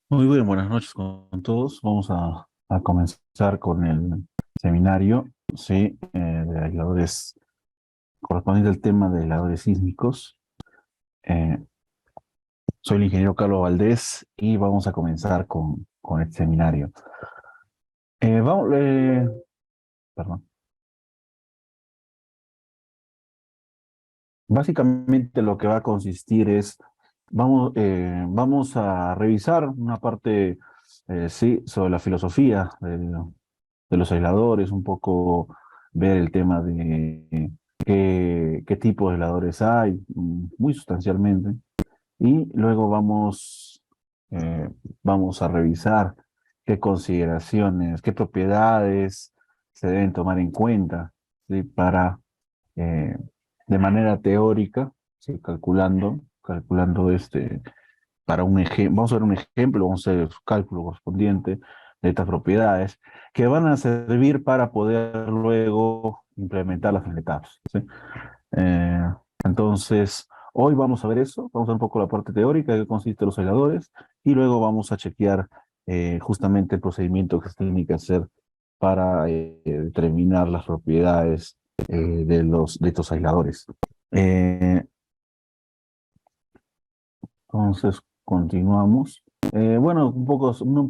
Muy bien, buenas noches con todos. Vamos a comenzar con el seminario, sí, de aisladores, correspondiente al tema de aisladores sísmicos. Eh, Soy el ingeniero Carlos Valdés y vamos a comenzar con este seminario. Vamos, perdón. Básicamente lo que va a consistir es, vamos a revisar una parte, sí, sobre la filosofía de los aisladores, un poco ver el tema de qué tipo de aisladores hay, muy sustancialmente, y luego eh, vamos a revisar qué consideraciones, qué propiedades se deben tomar en cuenta, ¿sí? Para, eh, de manera teórica, ¿sí? Calculando para un ejemplo, vamos a ver un ejemplo, vamos a hacer el cálculo correspondiente de estas propiedades que van a servir para poder luego implementar las etapas, ¿sí? Eh, entonces, hoy vamos a ver eso, vamos a ver un poco la parte teórica de qué consiste los aisladores y luego vamos a chequear justamente el procedimiento que se tiene que hacer para determinar las propiedades de estos aisladores. Eh, entonces, continuamos. Bueno, un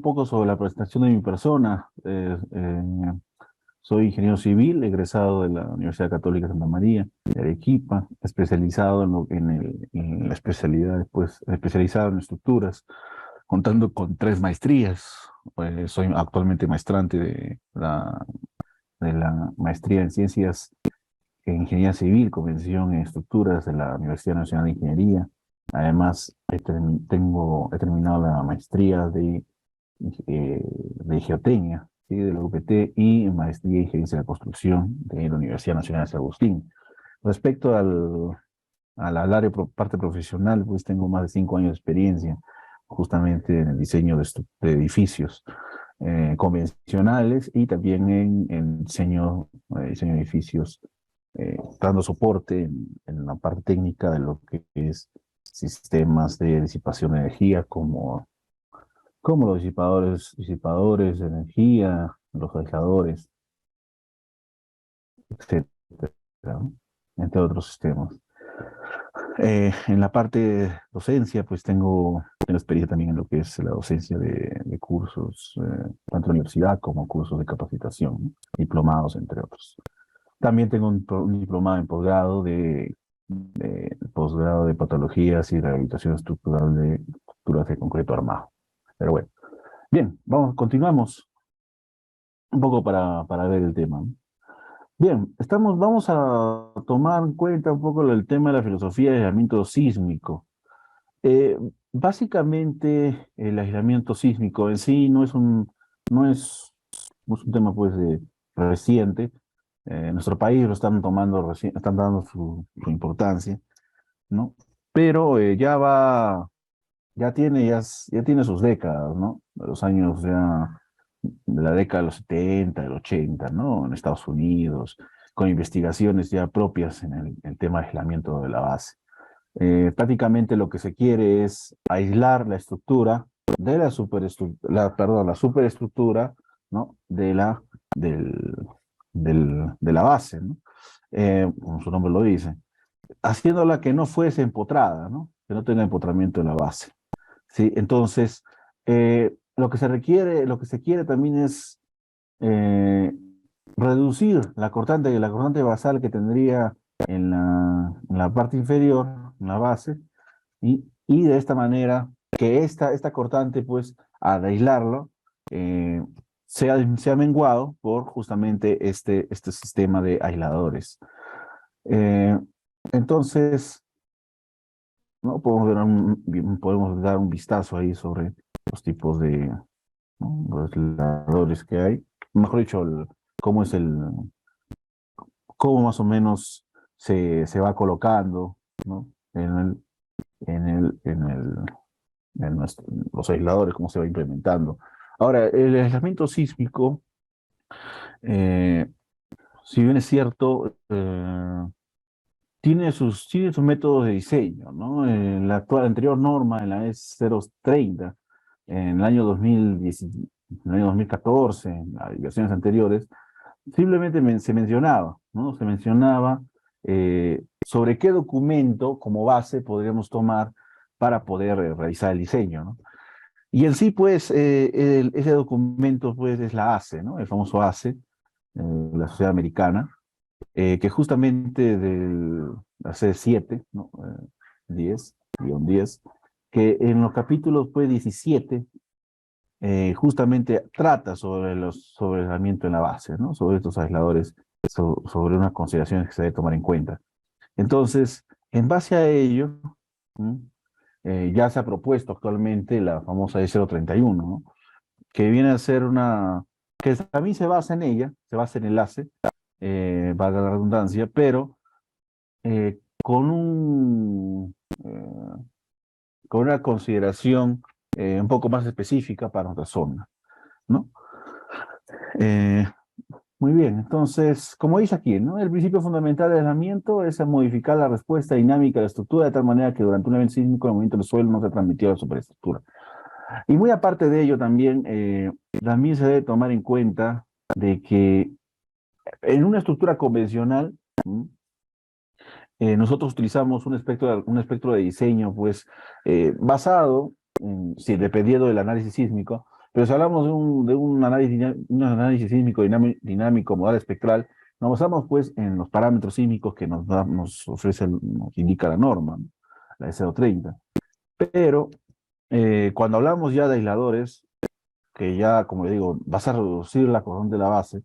poco sobre la presentación de mi persona. Soy ingeniero civil, egresado de la Universidad Católica Santa María de Arequipa, especializado en la especialidad, pues, especializado en estructuras, contando con 3 maestrías. Soy actualmente maestrante de la maestría en ciencias en ingeniería civil, convención en estructuras de la Universidad Nacional de Ingeniería. Además, he terminado la maestría de geotecnia, ¿sí? De la UPT y maestría en gerencia de la construcción de la Universidad Nacional de San Agustín. Respecto al área parte profesional, pues tengo más de 5 años de experiencia justamente en el diseño de edificios convencionales y también en diseño de edificios, dando soporte en la parte técnica de lo que es sistemas de disipación de energía como los disipadores de energía, los aisladores, etcétera, ¿no? Entre otros sistemas. En la parte de docencia, pues tengo experiencia también en lo que es la docencia de cursos, tanto en la universidad como cursos de capacitación, ¿no? Diplomados, entre otros. También tengo un diplomado en posgrado de patologías y rehabilitación estructural de estructuras de concreto armado. Pero bueno, bien, continuamos un poco para ver el tema, ¿no? Bien, vamos a tomar en cuenta un poco el tema de la filosofía de aislamiento sísmico. Eh, Básicamente, el aislamiento sísmico en sí no es, no es un tema pues reciente. En nuestro país lo están tomando están dando su importancia, ¿no? Pero ya tiene sus décadas, ¿no? Los años ya de la década de los 70, del 80, ¿no? En Estados Unidos, con investigaciones ya propias en el tema de aislamiento de la base. Prácticamente lo que se quiere es aislar la estructura de la superestructura, ¿no? De la base, ¿no? Como su nombre lo dice, haciéndola que no fuese empotrada, ¿no? Que no tenga empotramiento en la base, ¿sí? Entonces, lo que se quiere también es eh, reducir la cortante basal que tendría en la parte inferior, en la base, y de esta manera que esta cortante, pues, al aislarlo, eh, sea menguado por justamente este sistema de aisladores. Eh, entonces, ¿no? Podemos dar un vistazo ahí sobre los tipos ¿no? Los aisladores que hay. Mejor dicho, cómo es cómo más o menos se va colocando, ¿no? En el, en el, los aisladores, cómo se va implementando. Ahora, el aislamiento sísmico, eh, si bien es cierto, tiene sus métodos de diseño, ¿no? La anterior norma, en la E030, en el año 2010, en el año 2014, en las versiones anteriores, simplemente se mencionaba, ¿no? Se mencionaba sobre qué documento como base podríamos tomar para poder realizar el diseño, ¿no? Y en sí, pues, ese documento, pues, es la ACE, ¿no? El famoso ACE, la Sociedad Americana, que justamente la C7, ¿no? 10, guión 10, que en los capítulos, pues, 17, justamente trata sobre el aislamiento en la base, ¿no? Sobre estos aisladores, sobre unas consideraciones que se debe tomar en cuenta. Entonces, en base a ello, ¿m? Ya se ha propuesto actualmente la famosa E031, ¿no? Que viene a ser que también se basa en ella, se basa en el ACE, valga la redundancia, pero con con una consideración un poco más específica para nuestra zona, ¿no? Eh, Muy bien, entonces, como dice aquí, ¿no? El principio fundamental del aislamiento es modificar la respuesta dinámica de la estructura de tal manera que durante un evento sísmico el movimiento del suelo no se transmitió a la superestructura. Y muy aparte de ello también, también se debe tomar en cuenta de que en una estructura convencional, ¿m? Nosotros utilizamos un espectro de diseño, pues, basado, sí, dependiendo del análisis sísmico, pero si hablamos un análisis sísmico dinámico modal espectral, nos basamos, pues, en los parámetros sísmicos que nos ofrece, nos indica la norma, ¿no? La S030. Pero cuando hablamos ya de aisladores, que ya, como le digo, vas a reducir la corriente de la base,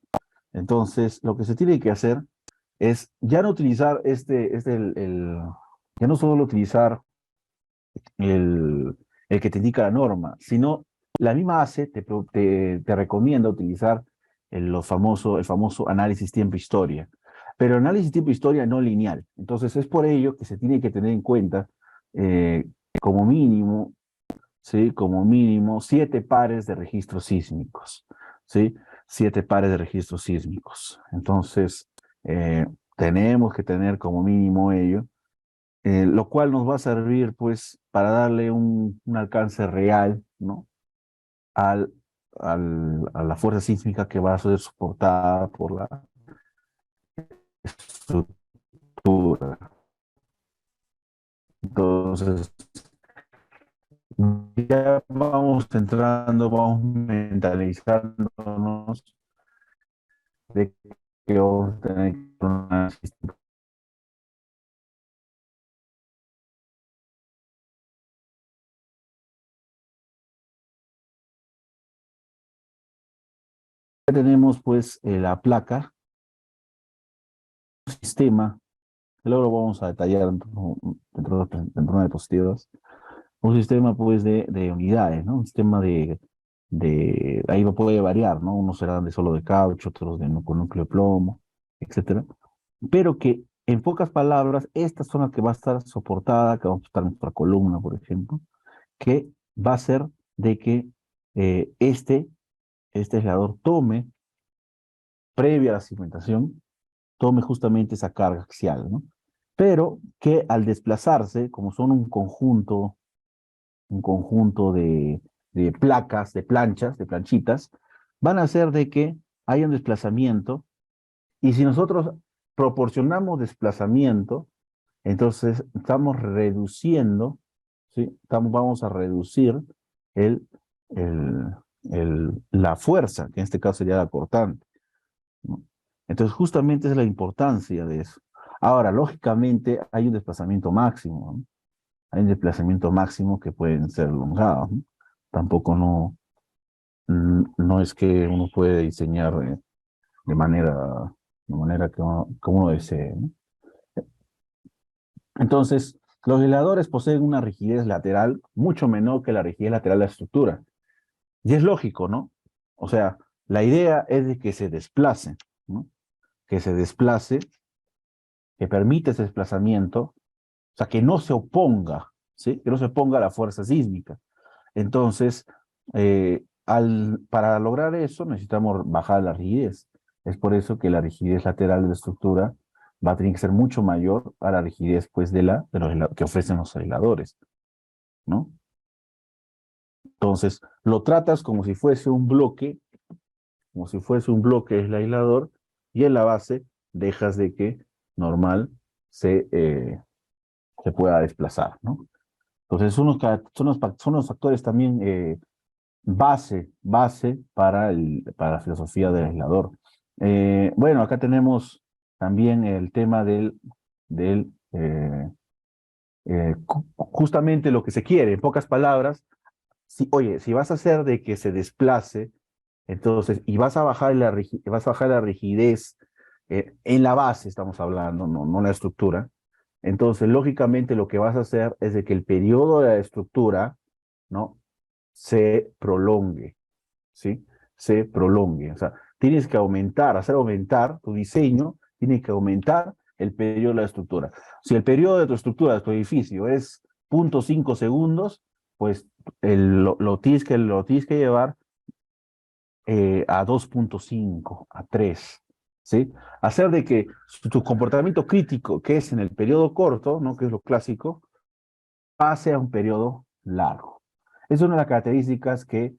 entonces lo que se tiene que hacer es ya no utilizar ya no solo utilizar el que te indica la norma, sino la misma ACE te recomienda utilizar el famoso análisis tiempo-historia, pero análisis tiempo-historia no lineal. Entonces es por ello que se tiene que tener en cuenta eh, como mínimo, ¿sí? Como mínimo 7 pares de registros sísmicos, ¿sí? 7 pares de registros sísmicos. Entonces, eh, tenemos que tener como mínimo ello, lo cual nos va a servir, pues, para darle un alcance real, ¿no? Al, a la fuerza sísmica que va a ser soportada por la estructura. Entonces, ya vamos entrando, vamos mentalizándonos de que vamos a tener una tenemos pues la placa, sistema, luego lo vamos a detallar dentro de las diapositivas, un sistema pues de unidades, ¿no? Un sistema ahí puede variar, ¿no? Unos serán de solo de caucho, otros con núcleo de plomo, etcétera. Pero que en pocas palabras, esta zona que va a estar soportada, que vamos a estar en nuestra columna, por ejemplo, que va a ser de que eh, este, este aislador tome, previa a la cimentación, tome justamente esa carga axial, ¿no? Pero que al desplazarse, como son un conjunto de placas, de planchas, de planchitas, van a hacer de que haya un desplazamiento, y si nosotros proporcionamos desplazamiento, entonces estamos reduciendo, ¿sí? Vamos a reducir el, el, la fuerza, que en este caso sería la cortante, ¿no? Entonces, justamente esa es la importancia de eso. Ahora, lógicamente, hay un desplazamiento máximo, ¿no? Hay un desplazamiento máximo que pueden ser elongados, ¿no? Tampoco no es que uno puede diseñar de manera, como uno desee, ¿no? Entonces, los veladores poseen una rigidez lateral mucho menor que la rigidez lateral de la estructura. Y es lógico, ¿no? O sea, la idea es de que se desplace, ¿no? Que se desplace, que permite ese desplazamiento, o sea, que no se oponga, ¿sí? Que no se oponga a la fuerza sísmica. Entonces, para lograr eso necesitamos bajar la rigidez. Es por eso que la rigidez lateral de la estructura va a tener que ser mucho mayor a la rigidez pues, que ofrecen los aisladores, ¿no? Entonces, lo tratas como si fuese un bloque, como si fuese un bloque el aislador, y en la base dejas de que normal se pueda desplazar, ¿no? Entonces, son los factores también base para la filosofía del aislador. Bueno, acá tenemos también el tema del justamente lo que se quiere, en pocas palabras, oye, si vas a hacer de que se desplace, entonces, y vas a bajar la rigidez en la base, estamos hablando, no la estructura, entonces, lógicamente, lo que vas a hacer es de que el periodo de la estructura, ¿no? Se prolongue, ¿sí? Se prolongue. O sea, tienes que hacer aumentar tu diseño, tiene que aumentar el periodo de la estructura. Si el periodo de tu estructura, de tu edificio, es 0.5 segundos, pues lo tienes que llevar a 2.5, a 3, ¿sí? Hacer de que tu comportamiento crítico, que es en el periodo corto, ¿no? Que es lo clásico, pase a un periodo largo. Es una de las características que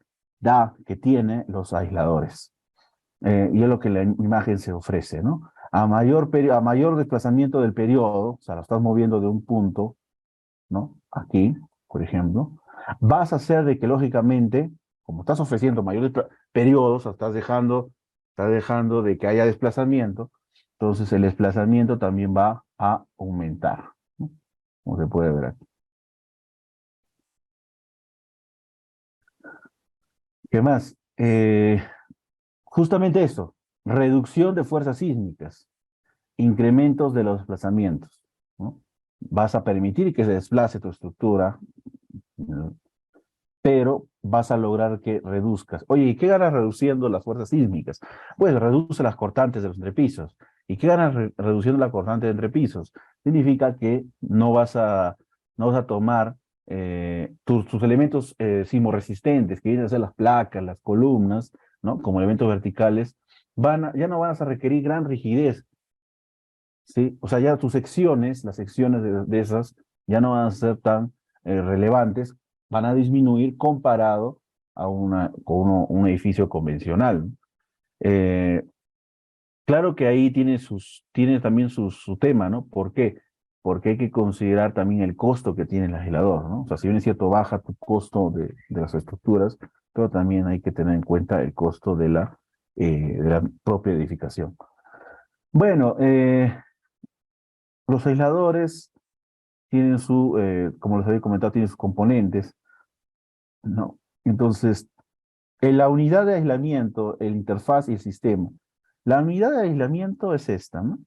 tiene los aisladores. Y es lo que la imagen se ofrece, ¿no? A mayor desplazamiento del periodo, o sea, lo estás moviendo de un punto, ¿no? Aquí, por ejemplo, vas a hacer de que lógicamente, como estás ofreciendo mayores periodos, o estás dejando de que haya desplazamiento, entonces el desplazamiento también va a aumentar, ¿no? Como se puede ver aquí. ¿Qué más? Justamente eso, reducción de fuerzas sísmicas, incrementos de los desplazamientos, ¿no? Vas a permitir que se desplace tu estructura, ¿no? Pero vas a lograr que reduzcas. Oye, ¿y qué ganas reduciendo las fuerzas sísmicas? Pues reduce las cortantes de los entrepisos. ¿Y qué ganas reduciendo la cortante de entrepisos? Significa que no vas a tomar tus elementos sismoresistentes, que vienen a ser las placas, las columnas, ¿no? Como elementos verticales, ya no vas a requerir gran rigidez, ¿sí? O sea, ya tus secciones, las secciones de esas, ya no van a ser tan relevantes, van a disminuir comparado un edificio convencional, ¿no? Eh, claro que ahí tiene también su tema, ¿no? ¿Por qué? Porque hay que considerar también el costo que tiene el aislador, ¿no? O sea, si bien es cierto, baja tu costo de las estructuras, pero también hay que tener en cuenta el costo de la propia edificación. Bueno, los aisladores tienen como les había comentado, tienen sus componentes, ¿no? Entonces, en la unidad de aislamiento, el interfaz y el sistema. La unidad de aislamiento es esta, ¿no?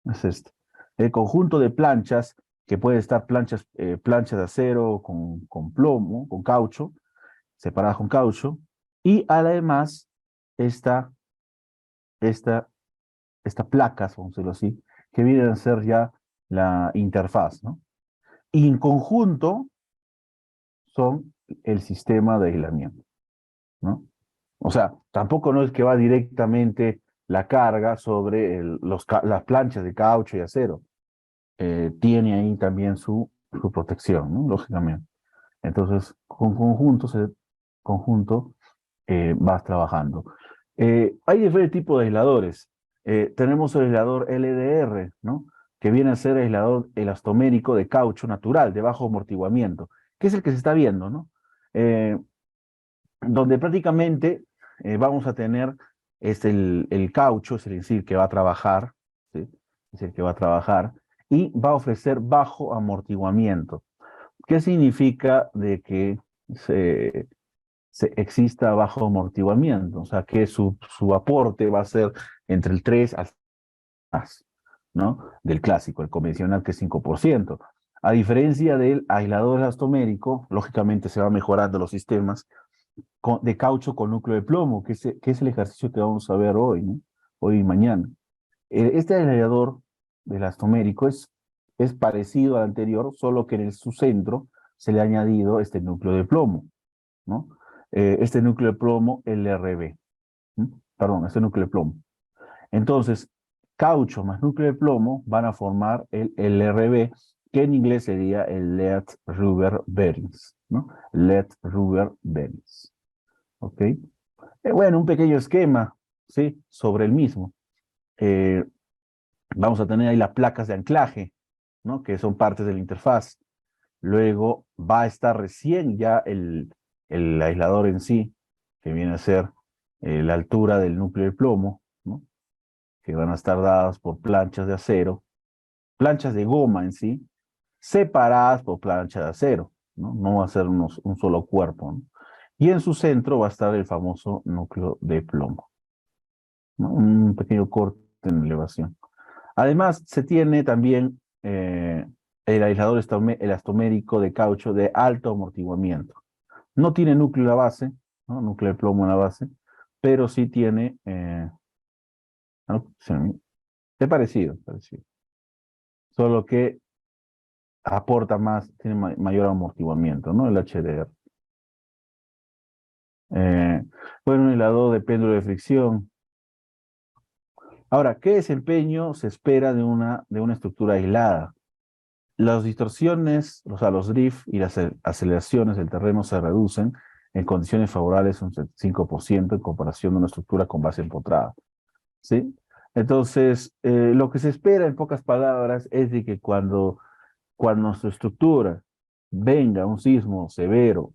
Es esta. El conjunto de planchas, que puede estar planchas de acero con plomo, con caucho, separadas con caucho, y además esta, esta, esta placas, vamos a decirlo así, que vienen a ser ya la interfaz, ¿no? Y en conjunto son el sistema de aislamiento, ¿no? O sea, tampoco no es que va directamente la carga sobre las planchas de caucho y acero. Tiene ahí también su protección, ¿no? Lógicamente. Entonces, conjunto vas trabajando. Hay diferentes tipos de aisladores. Tenemos el aislador LDR, ¿no? Que viene a ser aislador elastomérico de caucho natural, de bajo amortiguamiento, que es el que se está viendo, ¿no? Eh, donde prácticamente vamos a tener el caucho, es decir, que va a trabajar, ¿sí? Es el que va a trabajar, y va a ofrecer bajo amortiguamiento. ¿Qué significa de que exista bajo amortiguamiento? O sea, que su aporte va a ser entre el 3 al más, ¿no? Del clásico, el convencional, que es 5%. A diferencia del aislador elastomérico, lógicamente se va mejorando los sistemas de caucho con núcleo de plomo, que es el ejercicio que vamos a ver hoy, ¿no? Hoy y mañana. Este aislador elastomérico es parecido al anterior, solo que en su centro se le ha añadido este núcleo de plomo, ¿no? Este núcleo de plomo LRB, ¿no? Perdón, este núcleo de plomo. Entonces, caucho más núcleo de plomo van a formar el LRB, que en inglés sería el Lead Rubber Bearings, ¿no? Lead Rubber Bearings. ¿Ok? Bueno, un pequeño esquema, ¿sí? Sobre el mismo. Eh, Vamos a tener ahí las placas de anclaje, ¿no? Que son partes de la interfaz. Luego va a estar recién ya el aislador en sí, que viene a ser la altura del núcleo de plomo, ¿no? Que van a estar dadas por planchas de acero, planchas de goma en sí, separadas por planchas de acero, ¿no? No va a ser un solo cuerpo, ¿no? Y en su centro va a estar el famoso núcleo de plomo, ¿no? Un pequeño corte en elevación. Además, se tiene también el aislador elastomérico de caucho de alto amortiguamiento. No tiene núcleo en la base, ¿no? Núcleo de plomo en la base, pero sí tiene, es parecido, parecido, solo que aporta más, tiene mayor amortiguamiento, ¿no? El HDR. Eh, bueno, un aislador de péndulo de fricción. Ahora, ¿qué desempeño se espera de una estructura aislada? Las distorsiones, o sea, los drift y las aceleraciones del terreno se reducen en condiciones favorables un 5% en comparación de una estructura con base empotrada, ¿sí? Entonces, lo que se espera, en pocas palabras, es de que cuando nuestra estructura venga un sismo severo,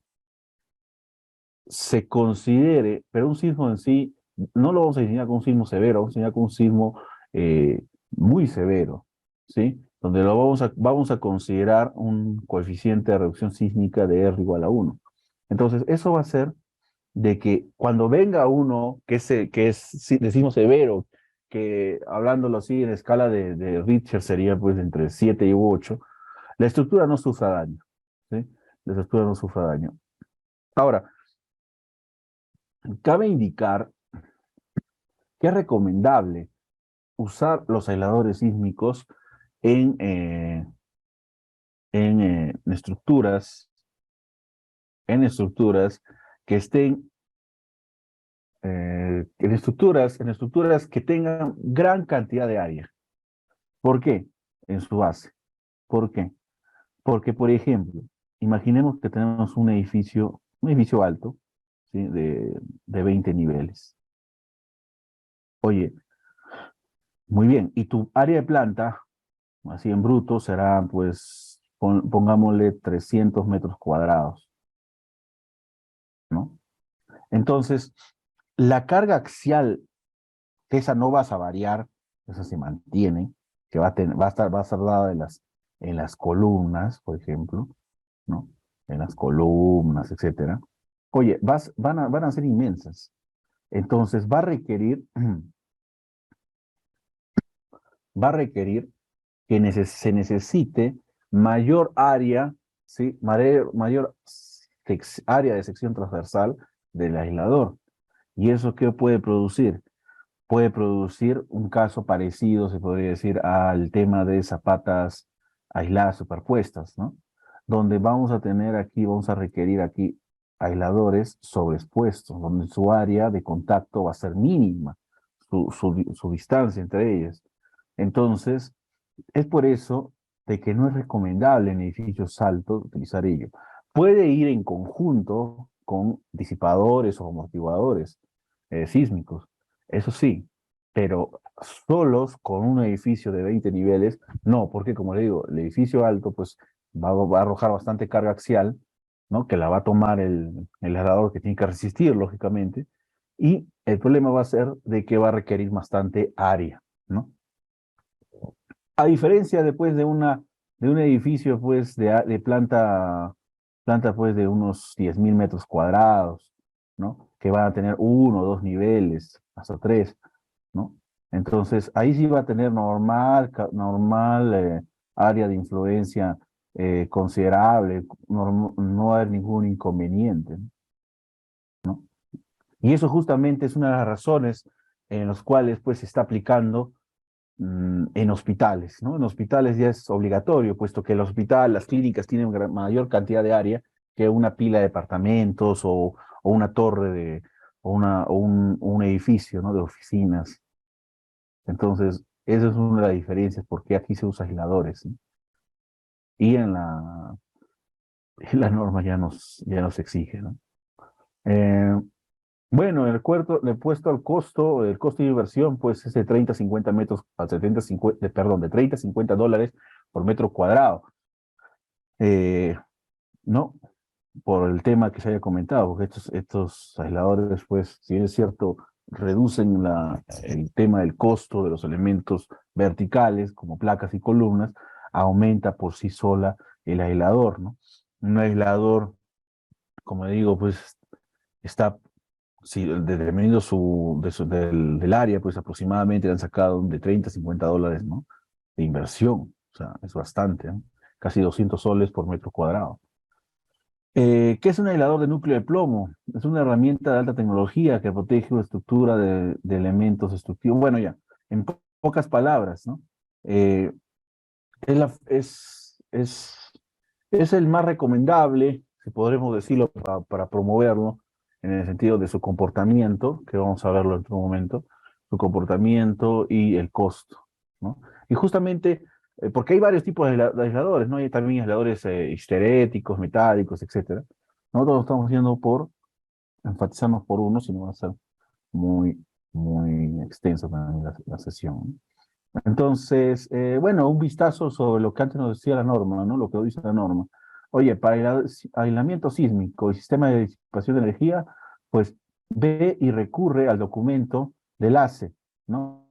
se considere, pero un sismo en sí, no lo vamos a diseñar con un sismo severo, vamos a diseñar con un sismo muy severo, ¿sí? Donde vamos a considerar un coeficiente de reducción sísmica de R igual a 1. Entonces, eso va a hacer de que cuando venga uno que es de sismo severo, que hablándolo así en escala de Richter sería pues entre 7 y 8, la estructura no sufra daño, ¿sí? La estructura no sufra daño. Ahora, cabe indicar que es recomendable usar los aisladores sísmicos en, eh, en estructuras que estén, en estructuras que tengan gran cantidad de área. ¿Por qué? En su base. ¿Por qué? Porque, por ejemplo, imaginemos que tenemos un edificio alto, ¿sí? De 20 niveles. Oye, muy bien, y tu área de planta, así en bruto, será, pues, pongámosle 300 metros cuadrados, ¿no? Entonces, la carga axial, que esa no vas a variar, esa se mantiene, que va a estar dada en las columnas, por ejemplo, ¿no? En las columnas, etcétera. Oye, van a ser inmensas. Entonces, va a requerir que se necesite mayor área, ¿sí? Mayor área de sección transversal del aislador. ¿Y eso qué puede producir? Puede producir un caso parecido, se podría decir, al tema de zapatas aisladas superpuestas, ¿no? Donde vamos a requerir aquí aisladores sobreexpuestos, donde su área de contacto va a ser mínima, su distancia entre ellas. Entonces, es por eso de que no es recomendable en edificios altos utilizar ello. Puede ir en conjunto con disipadores o amortiguadores sísmicos, eso sí, pero solos con un edificio de 20 niveles, no, porque como le digo, el edificio alto pues va a arrojar bastante carga axial, ¿no? Que la va a tomar el aislador que tiene que resistir, lógicamente, y el problema va a ser de que va a requerir bastante área, ¿no? A diferencia después de un edificio pues de planta pues de unos 10.000 metros cuadrados, ¿no? Que van a tener uno o dos niveles, hasta tres, ¿no? Entonces ahí sí va a tener normal área de influencia considerable, no va a haber ningún inconveniente, ¿no? Y eso justamente es una de las razones en las cuales pues se está aplicando en hospitales, ¿no? En hospitales ya es obligatorio, puesto que el hospital, las clínicas tienen mayor cantidad de área que una pila de departamentos o una torre o un edificio, ¿no? De oficinas. Entonces, Esa es una de las diferencias, porque aquí se usa aisladores, ¿sí? Y en la norma ya nos exige, ¿no? Eh, bueno, el puesto al costo, el costo de inversión, pues es de 30 a 50 metros, a 70, 50, perdón, de 30 a 50 dólares por metro cuadrado. Eh, ¿No? Por el tema que se haya comentado, porque estos aisladores, pues, si bien es cierto, reducen el tema del costo de los elementos verticales, como placas y columnas, aumenta por sí sola el aislador, ¿no? Un aislador, como digo, pues, está, si, dependiendo del área, pues aproximadamente le han sacado de 30 a 50 dólares, ¿no? De inversión, o sea, es bastante, ¿no? Casi 200 soles por metro cuadrado. ¿Qué es un aislador de núcleo de plomo? Es una herramienta de alta tecnología que protege una estructura de elementos destructivos. Bueno, ya, en pocas palabras, ¿no? Eh, es, la- es el más recomendable, si podremos decirlo, para promoverlo, en el sentido de su comportamiento, que vamos a verlo en otro momento, su comportamiento y el costo, ¿no? Y justamente, porque hay varios tipos de aisladores, ¿no? Hay también aisladores histeréticos, metálicos, etcétera. Nosotros estamos yendo por enfatizarnos por uno, sino va a ser muy, muy extenso también la sesión. Entonces, bueno, un vistazo sobre lo que antes nos decía la norma, ¿no? Lo que dice la norma. Oye, para el aislamiento sísmico y sistema de disipación de energía, pues ve y recurre al documento del ACE, ¿no?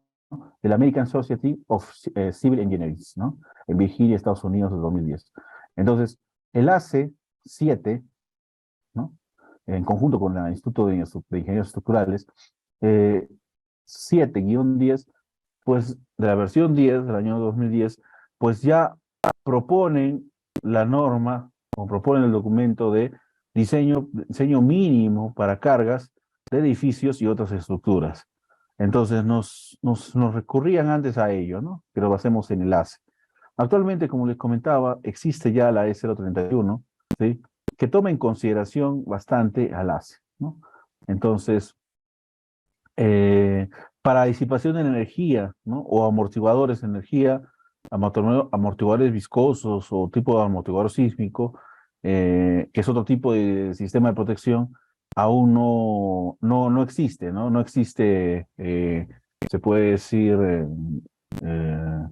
Del American Society of Civil Engineers, ¿no? En Virginia, Estados Unidos, de 2010. Entonces, el ACE 7, ¿no? En conjunto con el Instituto de Ingenieros Estructurales, eh, 7-10, pues de la versión 10 del año 2010, pues ya proponen la norma o proponen el documento de diseño mínimo para cargas de edificios y otras estructuras. Entonces nos recurrían antes a ello, ¿no? Que lo hacemos en enlace. Actualmente, como les comentaba, existe ya la E031, ¿sí? Que toma en consideración bastante al ACE, ¿no? Entonces, eh, para disipación de energía, ¿no? O amortiguadores de energía, amortiguadores viscosos o tipo de amortiguador sísmico, que es otro tipo de sistema de protección, aún no existe, ¿no? No existe, se puede decir, eh,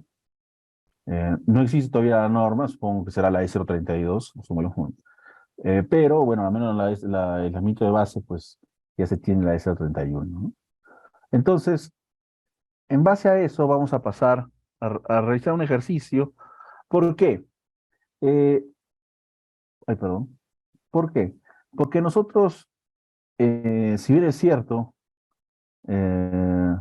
no existe todavía la norma, supongo que será la E032, pero bueno, al menos el aislamiento de base, pues ya se tiene la E031, ¿no? Entonces, en base a eso vamos a pasar a realizar un ejercicio. ¿Por qué? Eh, Ay, perdón. ¿Por qué? Porque nosotros, si bien es cierto, eh,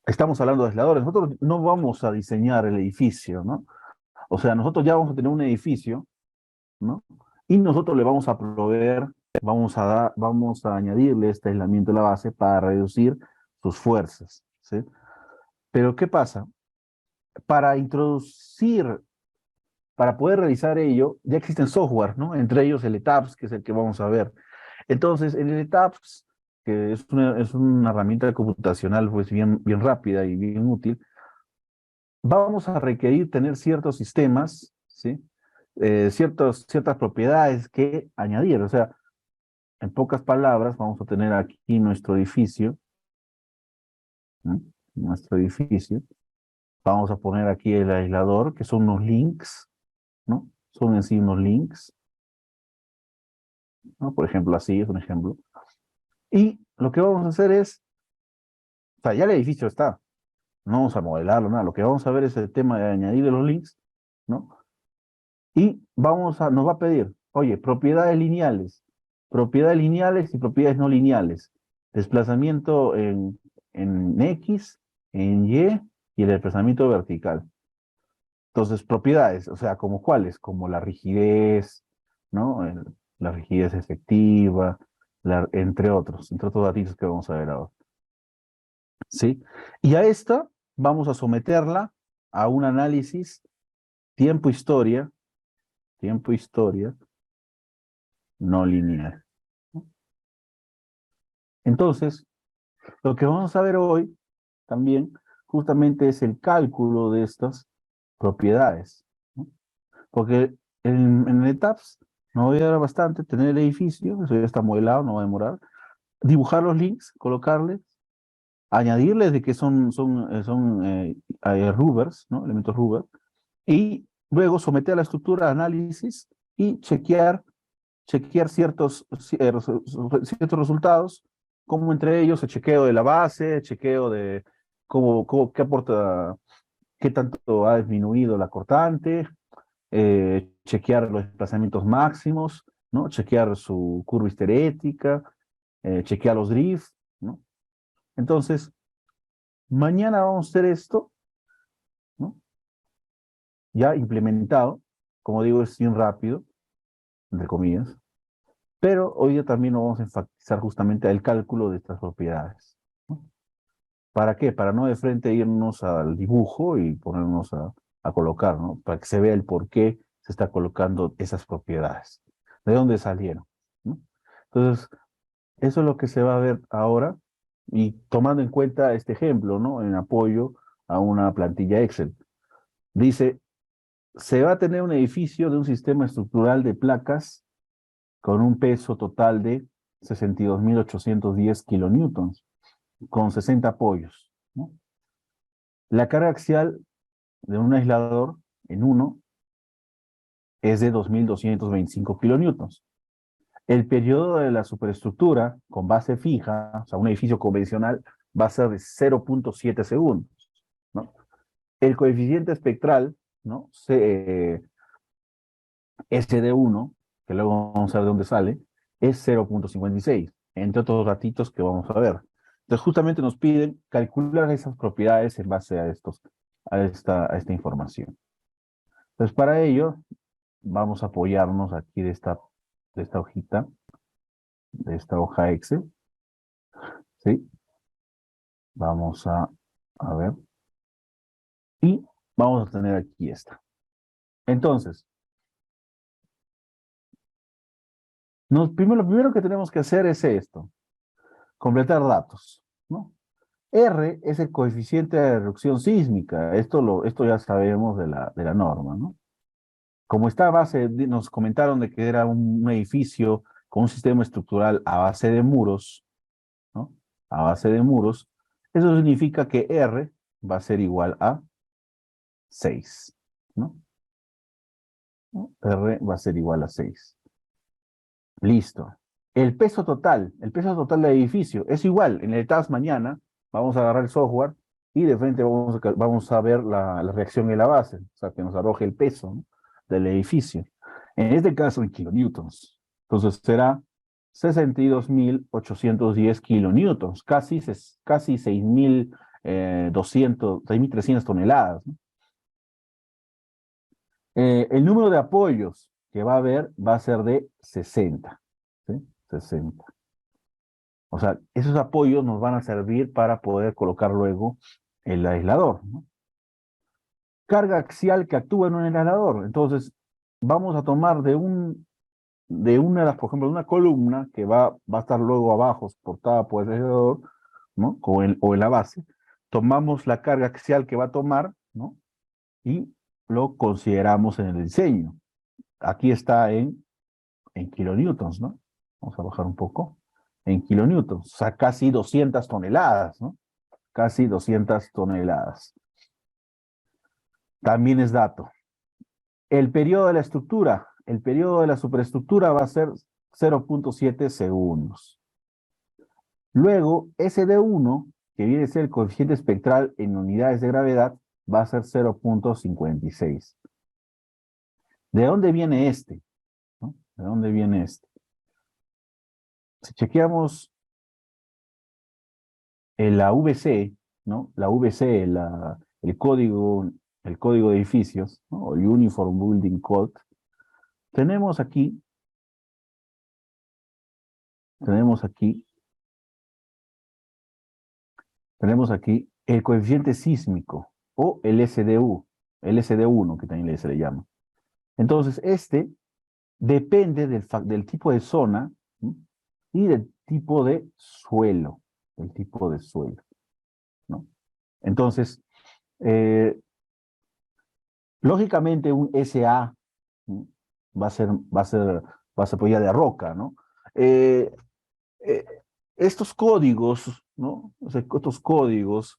estamos hablando de aisladores, nosotros no vamos a diseñar el edificio, ¿no? O sea, nosotros ya vamos a tener un edificio, ¿no? Y nosotros le vamos a proveer, vamos a añadirle este aislamiento de la base para reducir sus fuerzas, ¿sí? Pero ¿qué pasa? Para introducir Para poder realizar ello, ya existen software, ¿no? Entre ellos el ETAPS, que es el que vamos a ver. Entonces, en el ETAPS, que es una herramienta computacional pues bien rápida y bien útil, vamos a requerir tener ciertos sistemas, ¿sí? Ciertas propiedades que añadir. O sea, en pocas palabras, vamos a tener aquí nuestro edificio, ¿no? Nuestro edificio. Vamos a poner aquí el aislador, que son unos links, ¿no? Son en sí unos links, ¿no? Por ejemplo, así es un ejemplo. Y lo que vamos a hacer es, o sea, ya el edificio está, no vamos a modelarlo, nada, lo que vamos a ver es el tema de añadir los links, ¿no? Y nos va a pedir, oye, propiedades lineales y propiedades no lineales, desplazamiento en X, en y el desplazamiento vertical. Entonces, propiedades, o sea, ¿como cuáles? Como la rigidez, ¿no? La rigidez efectiva, entre otros datos que vamos a ver ahora. ¿Sí? Y a esta vamos a someterla a un análisis tiempo-historia, tiempo-historia no lineal. Entonces, lo que vamos a ver hoy también justamente es el cálculo de estas propiedades, ¿no? Porque en el TAPS nos va a ayudar bastante tener el edificio, eso ya está modelado, no va a demorar, dibujar los links, colocarles, añadirles de que son Rubers, ¿no? Elementos Ruber, y luego someter a la estructura de análisis y chequear ciertos resultados, como entre ellos el chequeo de la base, el chequeo de qué aporta, qué tanto ha disminuido la cortante, chequear los desplazamientos máximos, ¿no? Chequear su curva histerética, chequear los drifts, ¿no? Entonces, mañana vamos a hacer esto, ¿no? Ya implementado, como digo, es bien rápido, entre comillas, pero hoy día también nos vamos a enfatizar justamente el cálculo de estas propiedades, ¿no? ¿Para qué? Para no de frente irnos al dibujo y ponernos a colocar, ¿no? Para que se vea el por qué se está colocando esas propiedades, de dónde salieron, ¿no? Entonces, eso es lo que se va a ver ahora y tomando en cuenta este ejemplo, ¿no? En apoyo a una plantilla Excel. Dice, se va a tener un edificio de un sistema estructural de placas con un peso total de 62.810 kilonewtons, con 60 apoyos, ¿no? La carga axial de un aislador en uno es de 2.225 kilonewtons. El periodo de la superestructura con base fija, o sea, un edificio convencional, va a ser de 0.7 segundos, ¿no? El coeficiente espectral, ¿no? SD1, que luego vamos a ver de dónde sale, es 0.56, entre otros ratitos que vamos a ver. Entonces, justamente nos piden calcular esas propiedades en base a esta información. Entonces, para ello, vamos a apoyarnos aquí de esta hojita, de esta hoja Excel, ¿sí? Vamos a ver. Y vamos a tener aquí esta. Entonces, lo primero que tenemos que hacer es esto, completar datos, ¿no? R es el coeficiente de reducción sísmica. Esto ya sabemos de la norma, ¿no? Como esta base, nos comentaron de que era un edificio con un sistema estructural a base de muros, ¿no? A base de muros. Eso significa que R va a ser igual a 6, ¿no? R va a ser igual a 6. Listo. El peso total del edificio es igual. En el task mañana vamos a agarrar el software y de frente vamos a ver la reacción en la base, o sea, que nos arroje el peso, ¿no? Del edificio. En este caso en kilonewtons. Entonces será 62.810 kilonewtons, casi 6.300 toneladas, ¿no? El número de apoyos que va a haber va a ser de 60, ¿sí? 60. O sea, esos apoyos nos van a servir para poder colocar luego el aislador, ¿no? Carga axial que actúa en un aislador. Entonces, vamos a tomar de una de las, por ejemplo, de una columna que va a estar luego abajo, soportada por el aislador, ¿no? O en la base. Tomamos la carga axial que va a tomar, ¿no? Y lo consideramos en el diseño. Aquí está en kilonewtons, ¿no? Vamos a bajar un poco. En kilonewtons, o sea, casi 200 toneladas, ¿no? Casi 200 toneladas. También es dato. El periodo de la estructura, el periodo de la superestructura va a ser 0.7 segundos. Luego, SD1, que viene a ser el coeficiente espectral en unidades de gravedad, va a ser 0.56. ¿De dónde viene este? ¿No? ¿De dónde viene este? Si chequeamos en la VC, ¿no? La VC, el código de edificios, ¿no? El Uniform Building Code, tenemos aquí, tenemos aquí, tenemos aquí el coeficiente sísmico, o el SDU, el SD1, que también se le llama. Entonces, este depende del tipo de zona, ¿no? Y del tipo de suelo, ¿no? Entonces, lógicamente un SA, ¿no? va a ser, va a ser, va a ser pues ya de roca, ¿no? Eh, eh, estos códigos, ¿no? O sea, estos códigos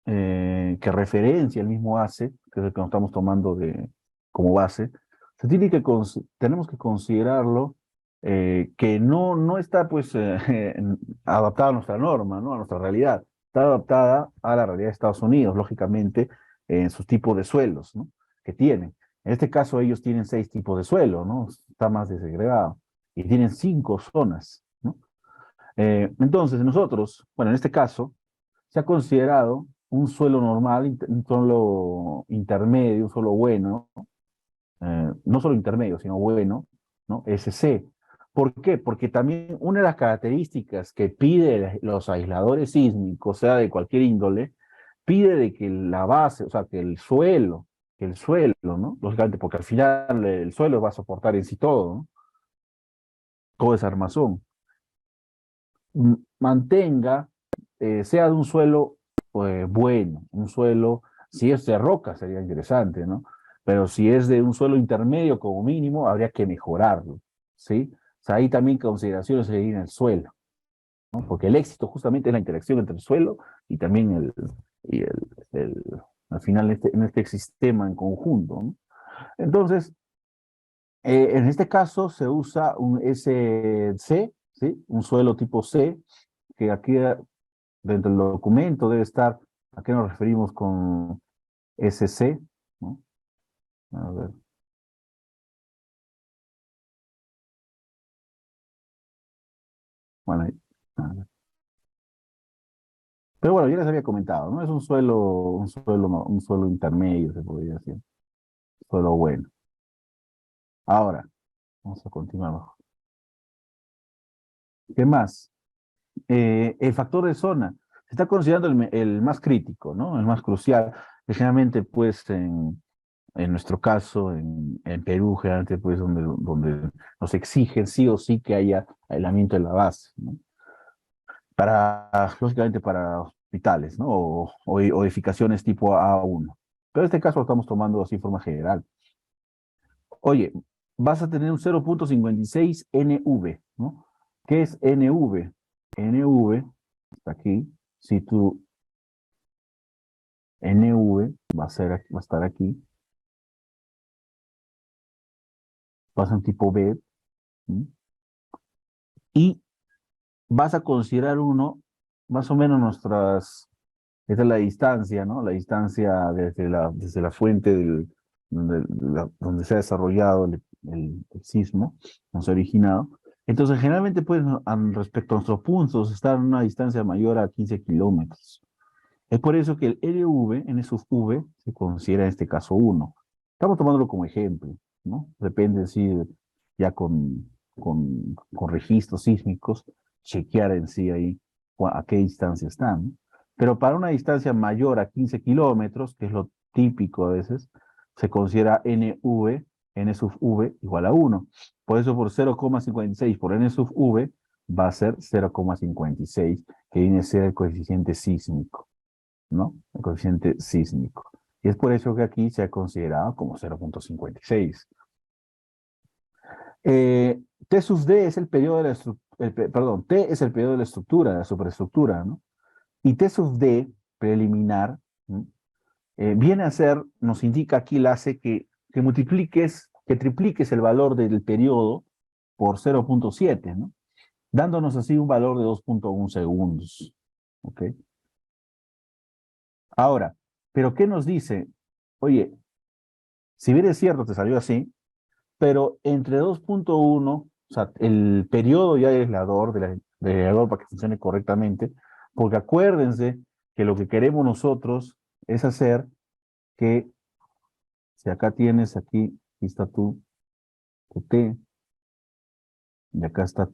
que referencia el mismo ACE, que es el que nos estamos tomando como base, se tiene que tenemos que considerarlo que no está pues adaptado a nuestra norma, ¿no? A nuestra realidad. Está adaptada a la realidad de Estados Unidos, lógicamente, en sus tipos de suelos, ¿no? Que tienen. En este caso ellos tienen 6 tipos de suelo, ¿no? Está más desagregado. Y tienen 5 zonas, ¿no? Entonces nosotros, bueno, en este caso, se ha considerado un suelo normal, un suelo intermedio, un suelo bueno, no solo intermedio, sino bueno, ¿no? SC. ¿Por qué? Porque también una de las características que pide los aisladores sísmicos, sea de cualquier índole, pide de que la base, o sea, que el suelo, ¿no? Lógicamente, porque al final el suelo va a soportar en sí todo, ¿no? Todo ese armazón. Mantenga, sea de un suelo bueno, un suelo, si es de roca sería interesante, ¿no? Pero si es de un suelo intermedio como mínimo, habría que mejorarlo, ¿sí? O sea, ahí también consideraciones serían el suelo, ¿no? Porque el éxito justamente es la interacción entre el suelo y también y el- al final en este sistema en conjunto, ¿no? Entonces, en este caso se usa un SC, ¿sí? Un suelo tipo C, que aquí dentro del documento debe estar, ¿a qué nos referimos con SC? ¿No? A ver, bueno, a ver. Pero bueno, ya les había comentado, ¿no? Es un suelo intermedio, se podría decir, suelo bueno. Ahora, vamos a continuar. ¿Qué más? El factor de zona. Se está considerando el más crítico, ¿no? El más crucial. Que generalmente, pues, en nuestro caso, en Perú, generalmente, pues, donde nos exigen sí o sí que haya aislamiento de la base, ¿no? Para, lógicamente, para hospitales, ¿no? O edificaciones tipo A1. Pero en este caso lo estamos tomando así de forma general. Oye, vas a tener un 0,56 NV, ¿no? ¿Qué es NV? NV, está aquí. Si tu NV va a estar aquí, va a ser un tipo B, ¿sí? Y vas a considerar uno, más o menos esta es la distancia, ¿no? La distancia desde la fuente donde se ha desarrollado el sismo, donde se ha originado. Entonces, generalmente, pues, respecto a nuestros puntos, estar a una distancia mayor a 15 kilómetros. Es por eso que el LV, N sub V, se considera en este caso uno. Estamos tomándolo como ejemplo, ¿no? Depende, sí, ya con registros sísmicos, chequear en sí ahí a qué distancia están, ¿no? Pero para una distancia mayor a 15 kilómetros, que es lo típico a veces, se considera NV, N sub V igual a uno. Por eso por 0,56 por N sub V va a ser 0,56, que viene a ser el coeficiente sísmico, ¿no? El coeficiente sísmico. Y es por eso que aquí se ha considerado como 0,56. T sub D es el periodo de la estructura, perdón, T es el periodo de la estructura, de la superestructura, ¿no? Y T sub D, preliminar, ¿no? Viene a ser, nos indica aquí la hace que multipliques, que tripliques el valor del periodo por 0,7, ¿no? Dándonos así un valor de 2,1 segundos. ¿Ok? Ahora, ¿pero qué nos dice? Oye, si bien es cierto, te salió así, pero entre 2,1, o sea, el periodo ya de aislador, del aislador para que funcione correctamente, porque acuérdense que lo que queremos nosotros es hacer que, si acá tienes, aquí está tu T, y acá está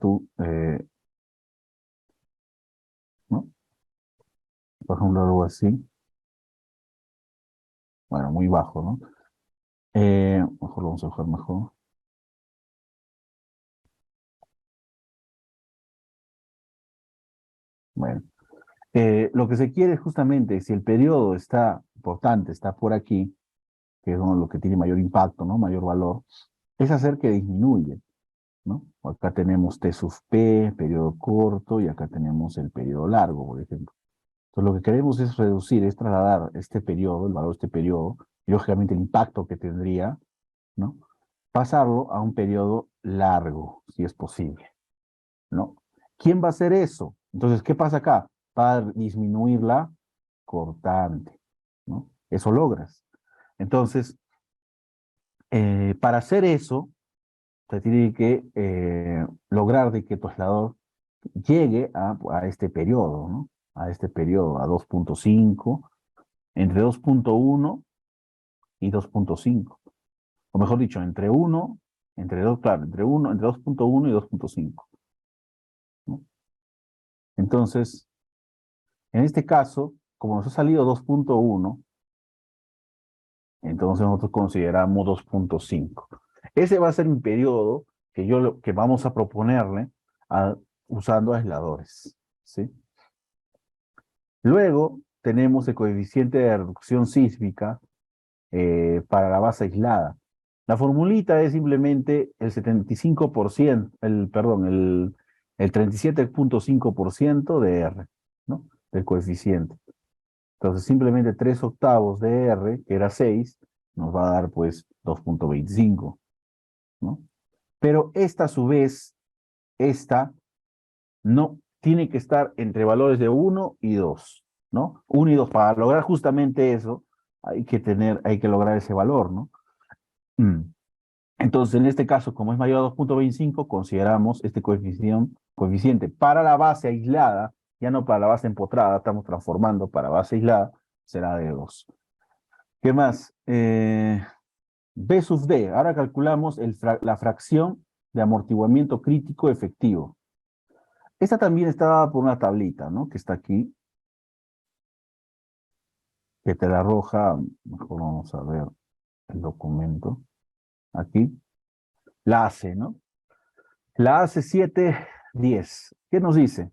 ¿no? Por ejemplo, algo así, bueno, muy bajo, ¿no? Mejor lo vamos a dejar mejor. Bueno. Lo que se quiere es justamente, si el periodo está importante, está por aquí, que es lo que tiene mayor impacto, ¿no? Mayor valor, es hacer que disminuya, ¿no? Acá tenemos T sub P, periodo corto, y acá tenemos el periodo largo, por ejemplo. Entonces, lo que queremos es reducir, es trasladar este periodo, el valor de este periodo, y lógicamente el impacto que tendría, ¿no? Pasarlo a un periodo largo, si es posible, ¿no? ¿Quién va a hacer eso? Entonces, ¿qué pasa acá? Va a disminuir la cortante, ¿no? Eso logras. Entonces, para hacer eso, se tiene que lograr de que tu aislador llegue a este periodo, ¿no? A este periodo, a 2.5, entre 2.1 y 2.5. O mejor dicho, entre 1, entre 2, claro, entre 1, entre 2.1 y 2.5, ¿no? Entonces, en este caso, como nos ha salido 2.1, entonces nosotros consideramos 2.5. Ese va a ser mi periodo que vamos a proponerle usando aisladores, ¿sí? Luego tenemos el coeficiente de reducción sísmica para la base aislada. La formulita es simplemente el 75%, el 37.5% de R, ¿no? Del coeficiente. Entonces, simplemente 3 octavos de R, que era 6, nos va a dar pues 2.25, ¿no? Pero esta a su vez, esta no tiene que estar entre valores de 1 y 2, ¿no? 1 y 2, para lograr justamente eso, hay que lograr ese valor, ¿no? Mm. Entonces, en este caso, como es mayor a 2.25, consideramos este coeficiente para la base aislada, ya no para la base empotrada, estamos transformando para base aislada, será de 2. ¿Qué más? B sub D. Ahora calculamos la fracción de amortiguamiento crítico efectivo. Esta también está dada por una tablita, ¿no? Que está aquí, que te la arroja. Mejor vamos a ver el documento. Aquí. La ACE, ¿no? La ACE 710. ¿Qué nos dice?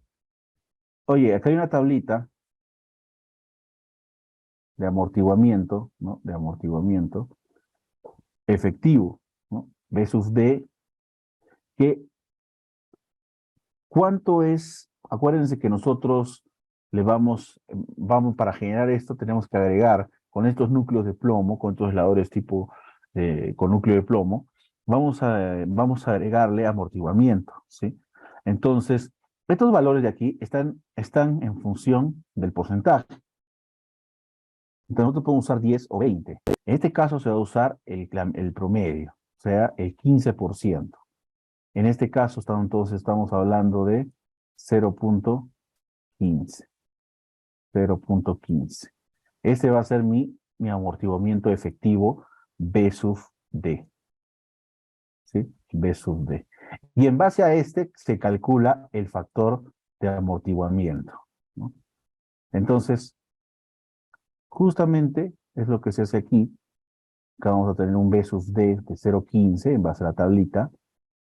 Oye, acá hay una tablita de amortiguamiento, ¿no? De amortiguamiento efectivo, ¿no? B sub D, que ¿cuánto es? Acuérdense que nosotros vamos para generar esto, tenemos que agregar con estos núcleos de plomo, con estos aisladores tipo con núcleo de plomo, vamos a agregarle amortiguamiento, ¿sí? Entonces, estos valores de aquí están en función del porcentaje. Entonces, nosotros podemos usar 10 o 20. En este caso se va a usar el promedio, o sea, el 15%. En este caso, entonces estamos hablando de 0.15. 0.15. Este va a ser mi amortiguamiento efectivo B sub D. ¿Sí? B sub D. Y en base a este se calcula el factor de amortiguamiento, ¿no? Entonces, justamente es lo que se hace aquí. Acá vamos a tener un B sub D de 0.15 en base a la tablita,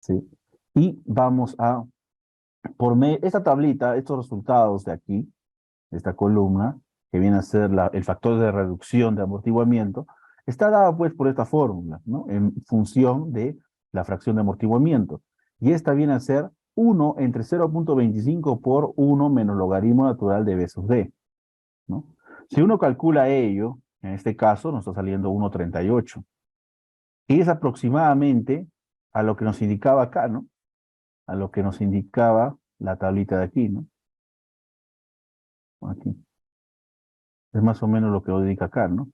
¿sí? Y vamos a, esta tablita, estos resultados de aquí, esta columna, que viene a ser el factor de reducción de amortiguamiento, está dada pues por esta fórmula, ¿no? En función de la fracción de amortiguamiento. Y esta viene a ser 1 entre 0.25 por 1 menos logaritmo natural de B sub D, ¿no? Si uno calcula ello, en este caso nos está saliendo 1.38. Y es aproximadamente a lo que nos indicaba acá, ¿no? A lo que nos indicaba la tablita de aquí, ¿no? Aquí. Es más o menos lo que nos indica acá, ¿no?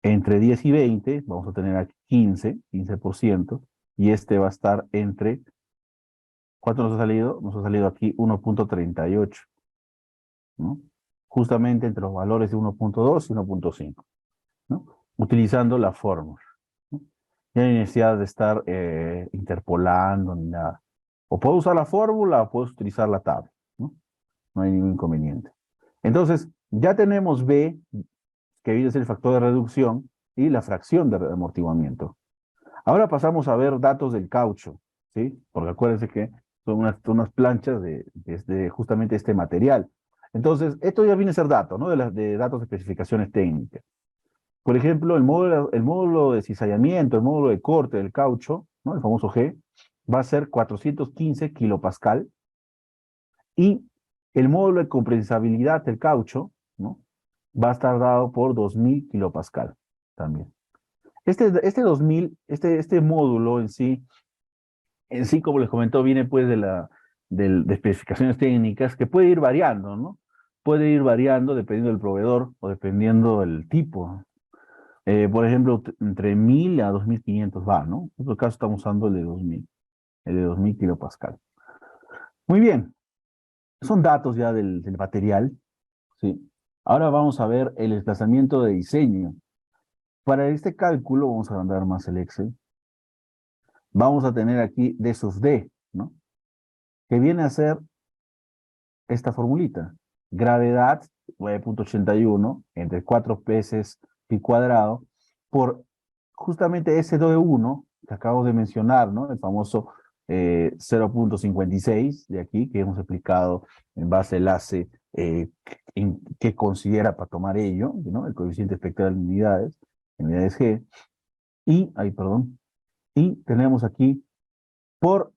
Entre 10 y 20, vamos a tener aquí 15%, y este va a estar entre, ¿cuánto nos ha salido? Nos ha salido aquí 1.38, ¿no? Justamente entre los valores de 1.2 y 1.5, ¿no? Utilizando la fórmula, ¿no? Ya no hay necesidad de estar interpolando ni nada. O puedo usar la fórmula o puedo utilizar la tabla, ¿no? No hay ningún inconveniente. Entonces, ya tenemos B, que viene a ser el factor de reducción, y la fracción de amortiguamiento. Ahora pasamos a ver datos del caucho, ¿sí? Porque acuérdense que son unas planchas de justamente este material. Entonces, esto ya viene a ser datos, ¿no? De datos de especificaciones técnicas. Por ejemplo, el módulo de cizallamiento, el módulo de corte del caucho, ¿no? El famoso G, va a ser 415 kilopascal, y el módulo de comprensabilidad del caucho, ¿no? Va a estar dado por 2000 kilopascal también. Este 2000, este módulo en sí, como les comentó, viene pues de especificaciones técnicas que puede ir variando, ¿no? Puede ir variando dependiendo del proveedor o dependiendo del tipo. Por ejemplo, entre 1000 a 2500 va, ¿no? En otro caso estamos usando el de 2000 kilopascal. Muy bien, son datos ya del material, ¿sí? Ahora vamos a ver el desplazamiento de diseño. Para este cálculo, vamos a agrandar más el Excel, vamos a tener aquí D sub D, ¿no? Que viene a ser esta formulita. Gravedad 9.81 entre 4 veces pi cuadrado por justamente ese D1 que acabo de mencionar, ¿no? El famoso 0.56 de aquí, que hemos explicado en base al ACE que considera para tomar ello, ¿no? El coeficiente espectral en unidades G. Y, ahí, perdón, y tenemos aquí por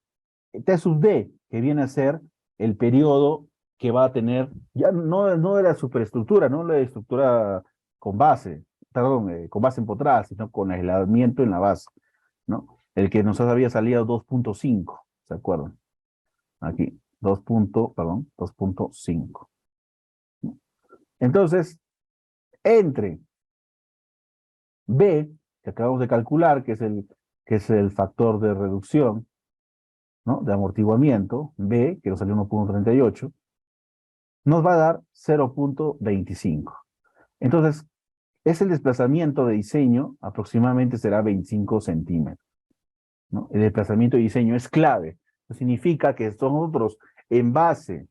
T sub D, que viene a ser el periodo que va a tener, ya no de la superestructura, no la estructura con base, perdón, con base empotrada, sino con aislamiento en la base, ¿no? El que nos había salido 2.5, ¿se acuerdan? Aquí, 2.5. ¿No? Entonces, entre B, que acabamos de calcular, que es el factor de reducción, ¿no? De amortiguamiento, B, que nos salió 1.38, nos va a dar 0.25. Entonces, es el desplazamiento de diseño, aproximadamente será 25 centímetros, ¿no? El desplazamiento de diseño es clave. Eso significa que nosotros, en base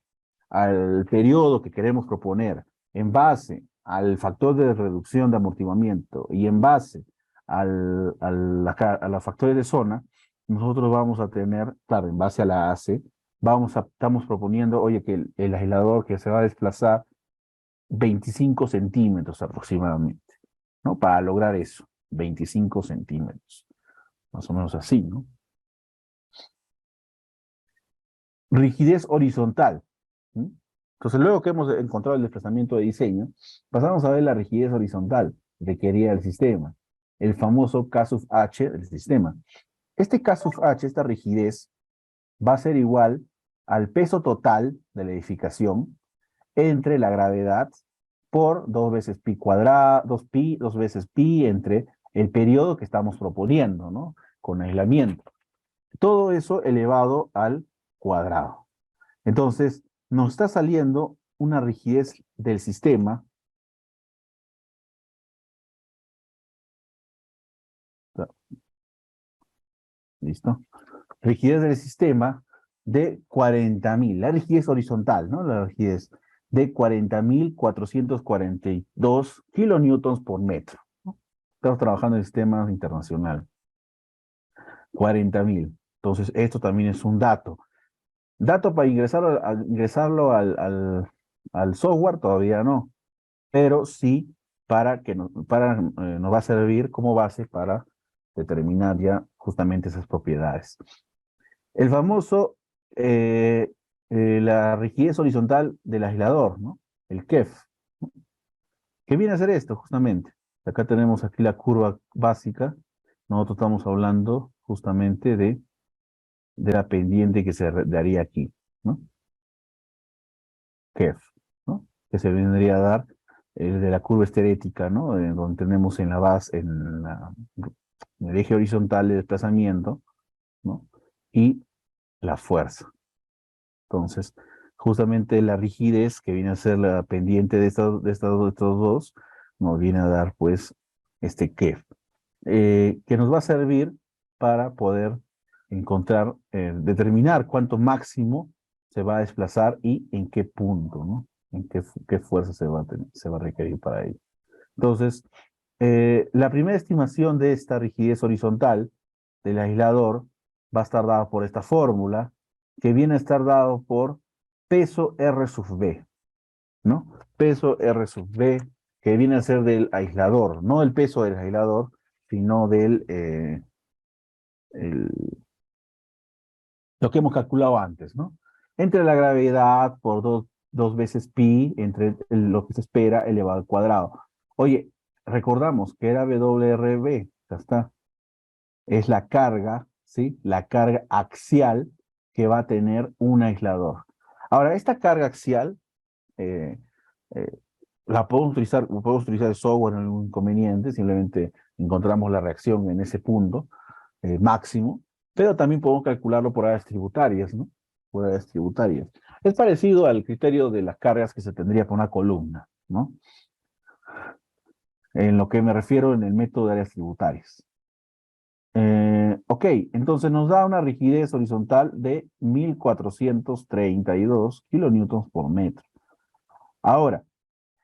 al periodo que queremos proponer, en base al factor de reducción de amortiguamiento y en base a los factores de zona, nosotros vamos a tener, claro, en base a la ACE, estamos proponiendo, oye, que el aislador que se va a desplazar 25 centímetros aproximadamente, ¿no? Para lograr eso, 25 centímetros, más o menos así, ¿no? Rigidez horizontal. ¿Sí? Entonces, luego que hemos encontrado el desplazamiento de diseño, pasamos a ver la rigidez horizontal requerida del sistema, el famoso casus H del sistema. Este casus H, esta rigidez, va a ser igual al peso total de la edificación entre la gravedad por 2 veces pi cuadrado, 2 veces pi entre el periodo que estamos proponiendo, ¿no? Con aislamiento. Todo eso elevado al cuadrado. Entonces, nos está saliendo una rigidez del sistema. ¿Listo? Rigidez del sistema de 40.000. La rigidez horizontal, ¿no? La rigidez de 40.442 kilonewtons por metro, ¿no? Estamos trabajando en sistemas internacional. 40.000. Entonces, esto también es un dato. Dato para ingresarlo al software, todavía no, pero sí nos va a servir como base para determinar ya justamente esas propiedades. El famoso, la rigidez horizontal del aislador, ¿no? El KEF. ¿Qué viene a hacer esto justamente? Acá tenemos aquí la curva básica. Nosotros estamos hablando justamente de la pendiente que se daría aquí, ¿no? KEF, ¿no? Que se vendría a dar de la curva esterética, ¿no? Donde tenemos en la base, en el eje horizontal de desplazamiento, ¿no? Y la fuerza. Entonces, justamente la rigidez, que viene a ser la pendiente de estos dos, nos viene a dar, pues, este KEF, que nos va a servir para poder determinar cuánto máximo se va a desplazar y en qué punto, ¿no? En qué fuerza se va a requerir para ello. Entonces, la primera estimación de esta rigidez horizontal del aislador va a estar dada por esta fórmula, que viene a estar dado por peso R sub B. ¿no? Peso R sub B, que viene a ser del aislador, no el peso del aislador, sino el- lo que hemos calculado antes, ¿no? Entre la gravedad por dos veces pi, entre lo que se espera elevado al cuadrado. Oye, recordamos que era WRB, ya está. Es la carga, ¿sí? La carga axial que va a tener un aislador. Ahora, esta carga axial, eh, eh, podemos utilizar el software en algún inconveniente, simplemente encontramos la reacción en ese punto máximo, pero también podemos calcularlo por áreas tributarias, ¿no? Por áreas tributarias. Es parecido al criterio de las cargas que se tendría por una columna, ¿no? En lo que me refiero en el método de áreas tributarias. Ok, entonces nos da una rigidez horizontal de 1432 kilonewtons por metro. Ahora,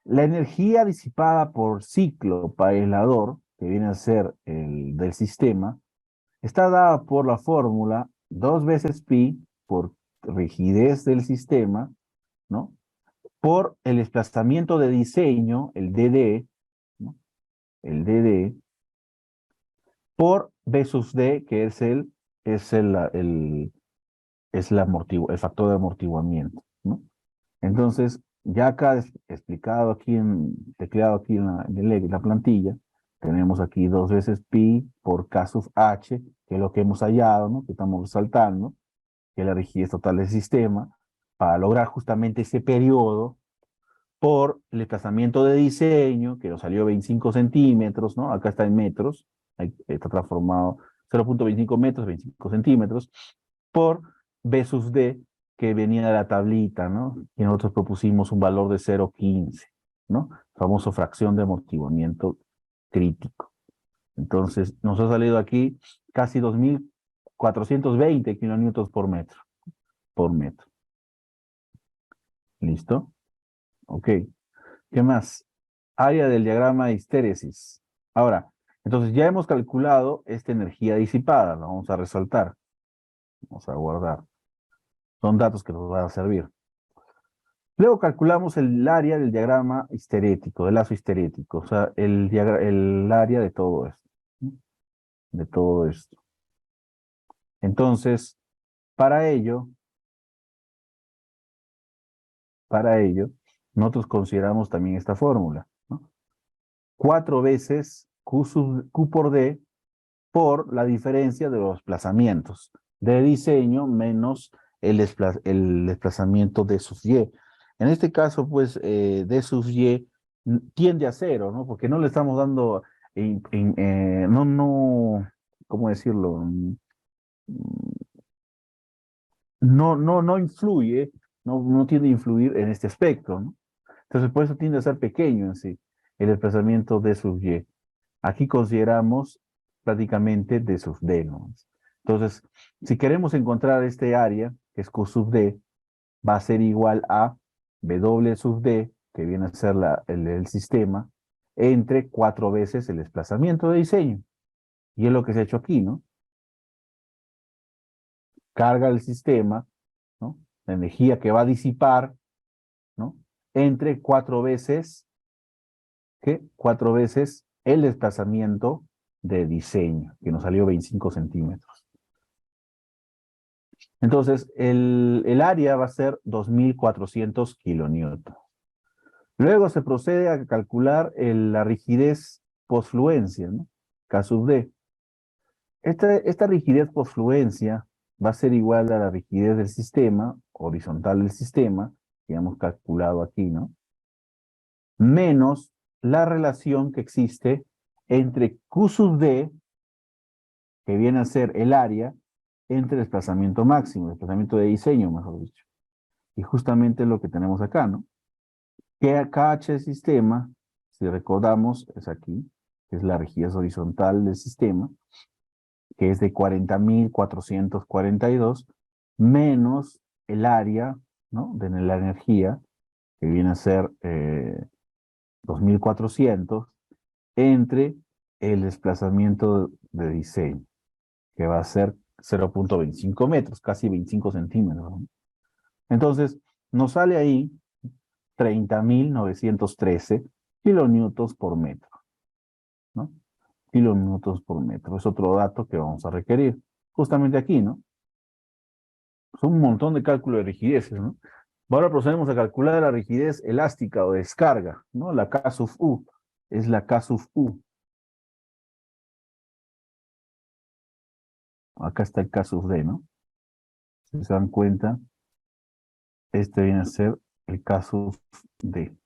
la energía disipada por ciclo para el aislador, que viene a ser el del sistema, está dada por la fórmula 2 veces pi por rigidez del sistema, ¿no? Por el desplazamiento de diseño, el DD, ¿no? El DD, por B sub D, que es el factor de amortiguamiento, ¿no? Entonces, ya acá explicado aquí tecleado aquí en la plantilla, tenemos aquí 2 veces pi por K sub h, que es lo que hemos hallado, ¿no? Que estamos resaltando, que es la rigidez total del sistema, para lograr justamente ese periodo por el desplazamiento de diseño, que nos salió 25 centímetros, ¿no? Acá está en metros, ahí está transformado 0.25 metros, 25 centímetros, por B sub D, que venía de la tablita, ¿no? Y nosotros propusimos un valor de 0.15, ¿no? Famoso fracción de amortiguamiento crítico. Entonces, nos ha salido aquí casi 2.420 kilonewtons por metro. ¿Listo? Ok. ¿Qué más? Área del diagrama de histéresis. Ahora, entonces ya hemos calculado esta energía disipada, la vamos a resaltar, vamos a guardar. Son datos que nos van a servir. Luego calculamos el área del diagrama histerético, del lazo histerético, o sea, el área de todo esto, ¿no? De todo esto. Entonces, para ello, nosotros consideramos también esta fórmula, ¿no? 4 veces Q por D por la diferencia de los desplazamientos de diseño menos el desplazamiento de sub y. En este caso, pues, d sub y tiende a cero, ¿no? Porque no le estamos dando, no, ¿cómo decirlo? No influye, no tiende a influir en este aspecto, ¿no? Entonces, por eso tiende a ser pequeño en sí, el desplazamiento de sub y. Aquí consideramos prácticamente D sub D, ¿no? Entonces, si queremos encontrar este área, que es Q sub D, va a ser igual a W sub D, que viene a ser el sistema, entre 4 veces el desplazamiento de diseño. Y es lo que se ha hecho aquí, ¿no? Carga el sistema, ¿no? La energía que va a disipar, ¿no? Entre 4 veces, ¿qué? 4 veces el desplazamiento de diseño, que nos salió 25 centímetros. Entonces, el área va a ser 2.400 kilonewtons. Luego se procede a calcular la rigidez posfluencia, ¿no? K sub D. Esta rigidez posfluencia va a ser igual a la rigidez del sistema, horizontal del sistema, que hemos calculado aquí, ¿no? Menos la relación que existe entre Q sub D, que viene a ser el área, entre el desplazamiento máximo, el desplazamiento de diseño, mejor dicho. Y justamente lo que tenemos acá, ¿no? Que KH del sistema, si recordamos, es aquí, que es la rigidez horizontal del sistema, que es de 40.442, menos el área, ¿no? De la energía, que viene a ser 2.400, entre el desplazamiento de diseño, que va a ser 0.25 metros, casi 25 centímetros, ¿no? Entonces, nos sale ahí 30.913 kilonewtons por metro, ¿no? Kilonewtons por metro. Es otro dato que vamos a requerir. Justamente aquí, ¿no? Son un montón de cálculos de rigideces, ¿no? Ahora procedemos a calcular la rigidez elástica o descarga, ¿no? La K sub U. Es la K sub U. Acá está el K sub D, ¿no? Si se dan cuenta, este viene a ser el K sub D.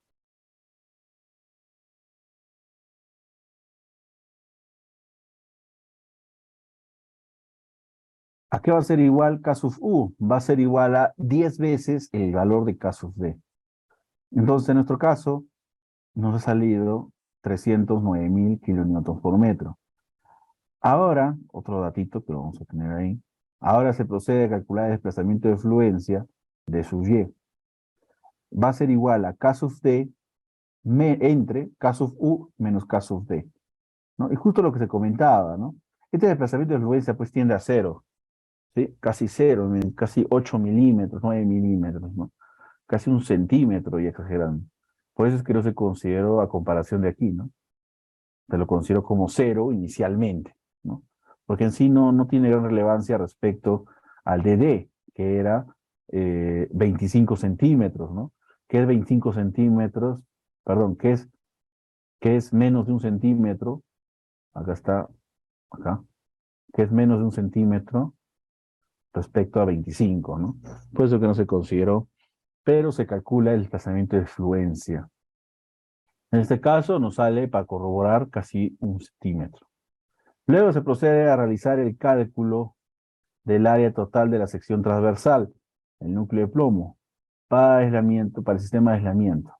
¿A qué va a ser igual K sub U? Va a ser igual a 10 veces el valor de K sub D. Entonces, en nuestro caso, nos ha salido 309.000 kilonewtons por metro. Ahora, otro datito que lo vamos a tener ahí. Ahora se procede a calcular el desplazamiento de fluencia de sub Y. Va a ser igual a K sub D entre K sub U menos K sub D, ¿no? Y justo lo que se comentaba, ¿no? Este desplazamiento de fluencia pues tiende a cero, ¿sí? Casi cero, casi 8 milímetros, 9 milímetros, ¿no? Casi un centímetro y exagerando. Por eso es que no se consideró a comparación de aquí, ¿no? Se lo considero como cero inicialmente, ¿no? Porque en sí no tiene gran relevancia respecto al DD, que era 25 centímetros, ¿no? ¿Qué es 25 centímetros? Perdón, ¿qué es menos de un centímetro? Acá está, acá. ¿Qué es menos de un centímetro respecto a 25, ¿no? Por eso que no se consideró, pero se calcula el desplazamiento de fluencia. En este caso nos sale para corroborar casi un centímetro. Luego se procede a realizar el cálculo del área total de la sección transversal, el núcleo de plomo, para aislamiento, para el sistema de aislamiento.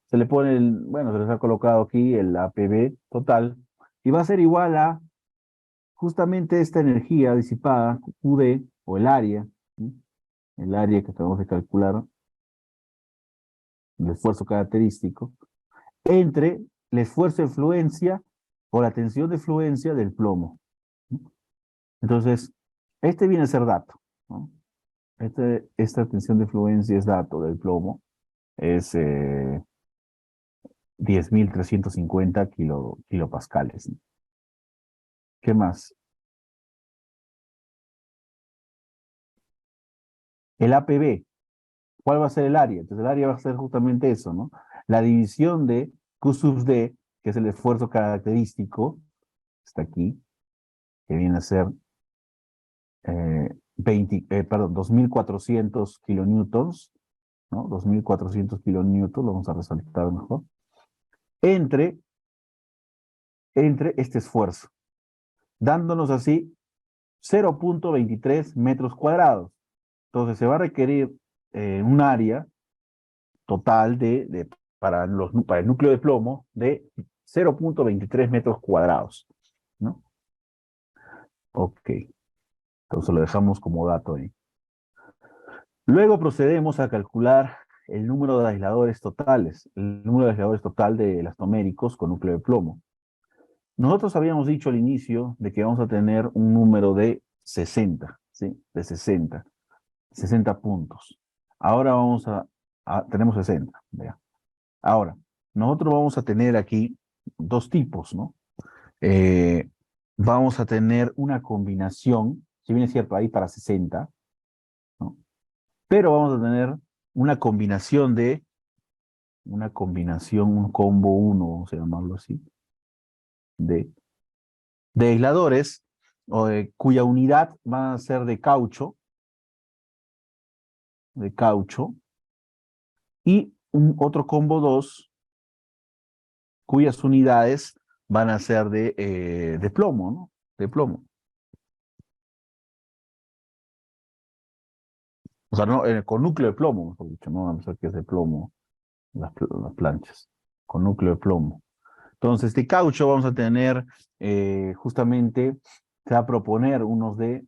Se le pone bueno, se les ha colocado aquí el APB total, y va a ser igual a justamente esta energía disipada, QD, o el área, ¿sí? El área que tenemos que calcular, el esfuerzo característico, entre el esfuerzo de fluencia o la tensión de fluencia del plomo. Entonces, este viene a ser dato, ¿no? Esta tensión de fluencia es dato del plomo, es 10.350 kilopascales, ¿no? ¿Qué más? El APB, ¿cuál va a ser el área? Entonces el área va a ser justamente eso, ¿no? La división de Q sub D, que es el esfuerzo característico, está aquí, que viene a ser 2.400 kilonewtons, ¿no? 2.400 kilonewtons, lo vamos a resaltar mejor, entre este esfuerzo, dándonos así 0.23 metros cuadrados. Entonces se va a requerir un área total para el núcleo de plomo de 0.23 metros cuadrados, ¿no? Ok, entonces lo dejamos como dato ahí. Luego procedemos a calcular el número de aisladores totales, el número de aisladores total de elastoméricos con núcleo de plomo. Nosotros habíamos dicho al inicio de que vamos a tener un número de 60, ¿sí? De 60 puntos. Ahora tenemos 60, vea. Ahora, nosotros vamos a tener aquí dos tipos, ¿no? Eh, Vamos a tener una combinación, si bien es cierto, ahí para 60, ¿no? Pero vamos a tener una combinación, un combo 1, vamos a llamarlo así, de, de aisladores, cuya unidad va a ser de caucho, y un otro combo 2, cuyas unidades van a ser de plomo, ¿no? De plomo. O sea, no, con núcleo de plomo, mejor dicho, no vamos a ver que es de plomo las planchas, con núcleo de plomo. Entonces, de caucho vamos a tener justamente, se va a proponer unos eh,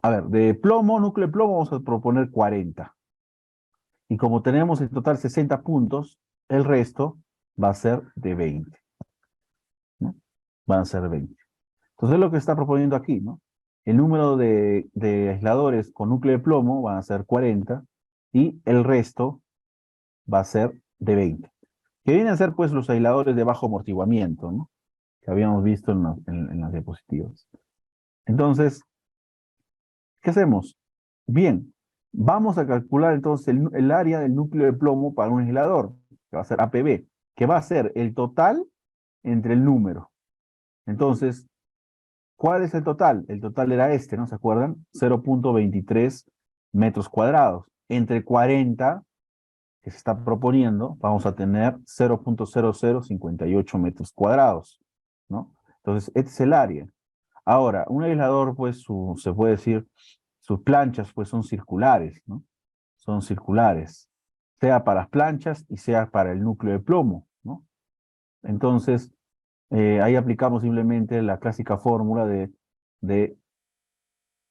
a ver, de plomo, núcleo de plomo, vamos a proponer 40. Y como tenemos en total 60 puntos, el resto va a ser de 20, ¿no? Van a ser 20. Entonces, es lo que está proponiendo aquí, ¿no? El número de aisladores con núcleo de plomo van a ser 40 y el resto va a ser de 20. Que vienen a ser pues los aisladores de bajo amortiguamiento, ¿no? Que habíamos visto en las diapositivas. Entonces, ¿qué hacemos? Bien, vamos a calcular entonces el área del núcleo de plomo para un aislador, que va a ser APB, que va a ser el total entre el número. Entonces, ¿cuál es el total? El total era este, ¿no se acuerdan? 0.23 metros cuadrados. Entre 40 que se está proponiendo, vamos a tener 0.0058 metros cuadrados, ¿no? Entonces, este es el área. Ahora, un aislador, pues, se puede decir, sus planchas, pues, son circulares, ¿no? Son circulares, sea para las planchas y sea para el núcleo de plomo, ¿no? Entonces, ahí aplicamos simplemente la clásica fórmula de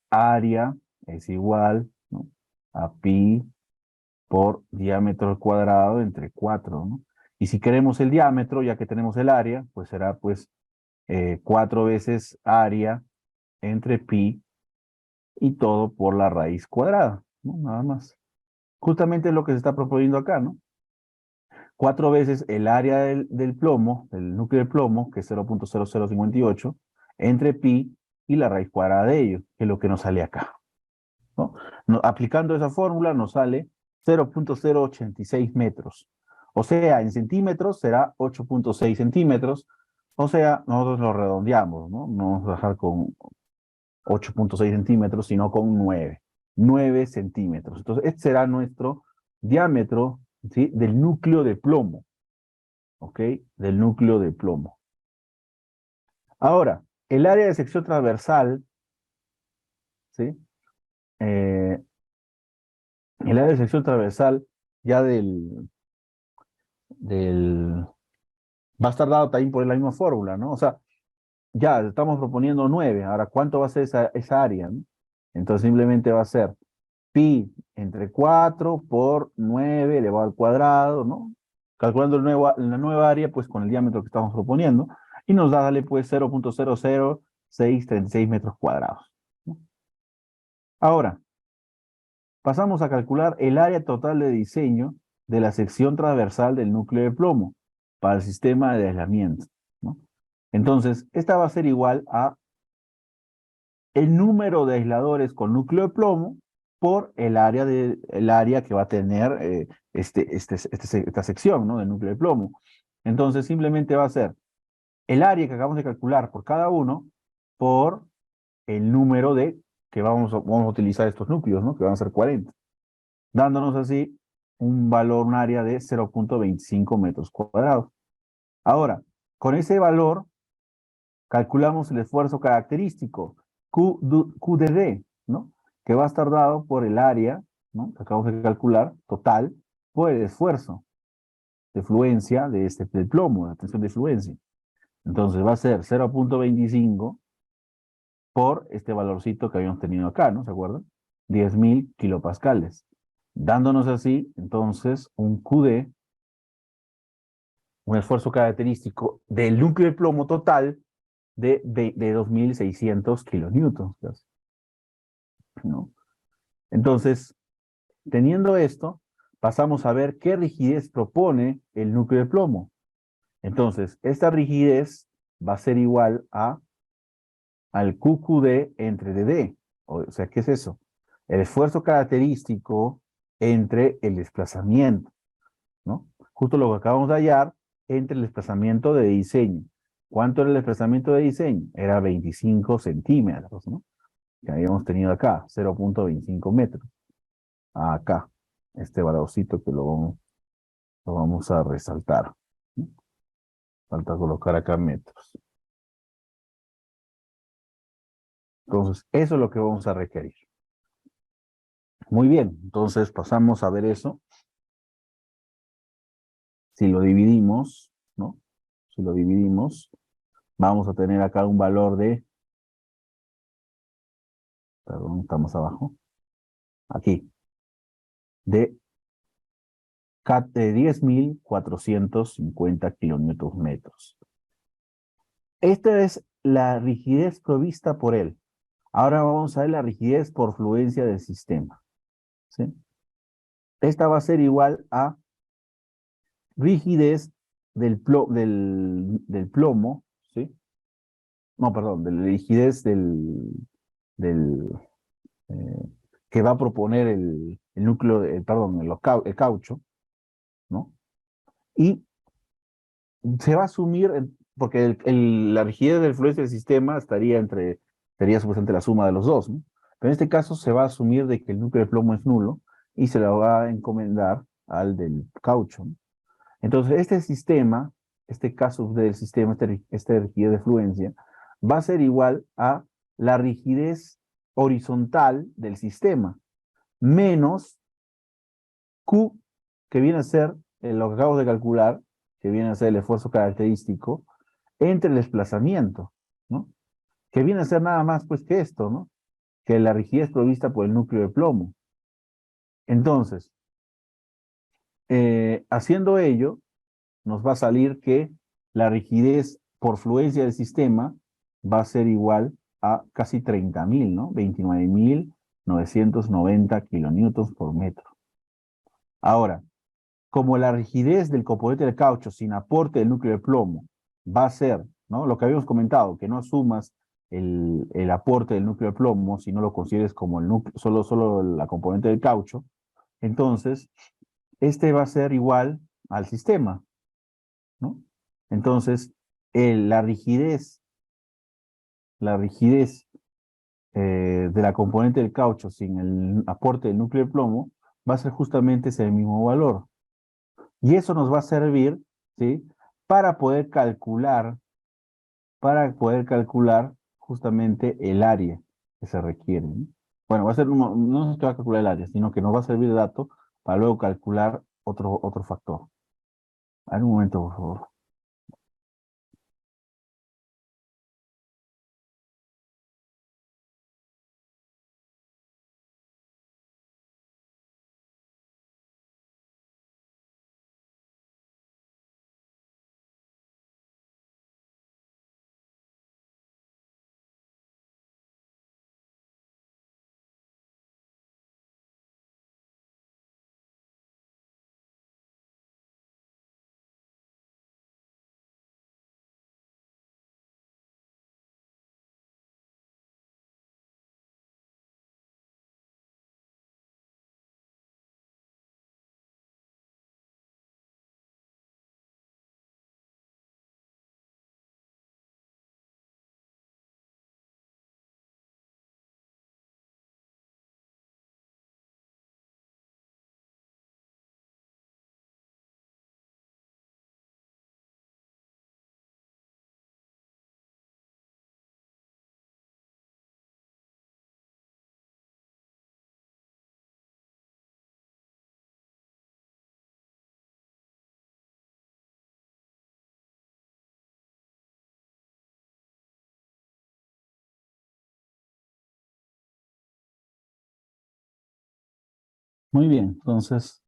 área es igual, ¿no?, a pi por diámetro al cuadrado entre 4, ¿no? Y si queremos el diámetro, ya que tenemos el área, pues será pues 4 veces área entre pi y todo por la raíz cuadrada, ¿no? Nada más. Justamente es lo que se está proponiendo acá, ¿no? 4 veces el área del plomo, del núcleo de plomo, que es 0.0058, entre pi y la raíz cuadrada de ello, que es lo que nos sale acá, ¿no? Aplicando esa fórmula nos sale 0.086 metros. O sea, en centímetros será 8.6 centímetros. O sea, nosotros lo redondeamos, ¿no? No vamos a dejar con 8.6 centímetros, sino con 9. 9 centímetros. Entonces, este será nuestro diámetro, ¿sí?, del núcleo de plomo. ¿Ok? Del núcleo de plomo. Ahora, el área de sección transversal, ¿sí? Eh, el área de sección transversal ya va a estar dado también por la misma fórmula, ¿no? O sea, ya estamos proponiendo 9. Ahora, ¿cuánto va a ser esa área, ¿no? Entonces simplemente va a ser pi entre 4 por 9 elevado al cuadrado, ¿no? Calculando la nueva área, pues con el diámetro que estamos proponiendo, y nos da, dale, pues 0.00636 metros cuadrados, ¿no? Ahora, pasamos a calcular el área total de diseño de la sección transversal del núcleo de plomo para el sistema de aislamiento, ¿no? Entonces, esta va a ser igual a el número de aisladores con núcleo de plomo por el área que va a tener esta sección, ¿no?, del núcleo de plomo. Entonces, simplemente va a ser el área que acabamos de calcular por cada uno por el número que vamos a utilizar estos núcleos, ¿no?, que van a ser 40, dándonos así un área de 0.25 metros cuadrados. Ahora, con ese valor calculamos el esfuerzo característico, Q de D, ¿no?, que va a estar dado por el área, ¿no?, que acabamos de calcular, total, por el esfuerzo de fluencia del plomo, la tensión de fluencia. Entonces va a ser 0.25 por este valorcito que habíamos tenido acá, ¿no? ¿Se acuerdan? 10.000 kilopascales. Dándonos así, entonces, un QD, un esfuerzo característico del núcleo de plomo total de 2.600 kilonewtons, ¿no? Entonces, teniendo esto, pasamos a ver qué rigidez propone el núcleo de plomo. Entonces, esta rigidez va a ser igual al QQD entre DD. O sea, ¿qué es eso? El esfuerzo característico entre el desplazamiento, ¿no? Justo lo que acabamos de hallar entre el desplazamiento de diseño. ¿Cuánto era el desplazamiento de diseño? Era 25 centímetros, ¿no?, que habíamos tenido acá, 0.25 metros. Acá, este valorcito que lo vamos a resaltar, ¿no? Falta colocar acá metros. Entonces, eso es lo que vamos a requerir. Muy bien, entonces pasamos a ver eso. Si lo dividimos, ¿no? Si lo dividimos, vamos a tener acá un valor perdón, estamos abajo, aquí, de 10.450 kilómetros metros. Esta es la rigidez provista por él. Ahora vamos a ver la rigidez por fluencia del sistema, ¿sí? esta va a ser igual a rigidez del plomo, ¿sí? No, perdón, de la rigidez del eh, que va a proponer el núcleo, perdón, el caucho, ¿no? Y se va a asumir, porque la rigidez del flujo del sistema sería supuestamente la suma de los dos, ¿no? Pero en este caso se va a asumir de que el núcleo de plomo es nulo y se lo va a encomendar al del caucho, ¿no? Entonces, este sistema, este caso del sistema, esta rigidez de fluencia, va a ser igual a la rigidez horizontal del sistema, menos Q, que viene a ser lo que acabo de calcular, que viene a ser el esfuerzo característico, entre el desplazamiento, ¿no? Que viene a ser nada más pues que esto, ¿no? Que la rigidez provista por el núcleo de plomo. Entonces, haciendo ello, nos va a salir que la rigidez por fluencia del sistema va a ser igual a casi 30.000, ¿no? 29.990 kilonewtons por metro. Ahora, como la rigidez del componente del caucho sin aporte del núcleo de plomo va a ser, ¿no? Lo que habíamos comentado, que no sumas el aporte del núcleo de plomo, si no lo consideres como el núcleo, solo la componente del caucho, entonces este va a ser igual al sistema, ¿no? Entonces, la rigidez de la componente del caucho sin el aporte del núcleo de plomo va a ser justamente ese mismo valor. Y eso nos va a servir, ¿sí? Para poder calcular, justamente el área que se requiere, ¿no? Bueno, no es que va a calcular el área, sino que nos va a servir de dato para luego calcular otro factor. A ver, un momento, por favor. Muy bien, entonces,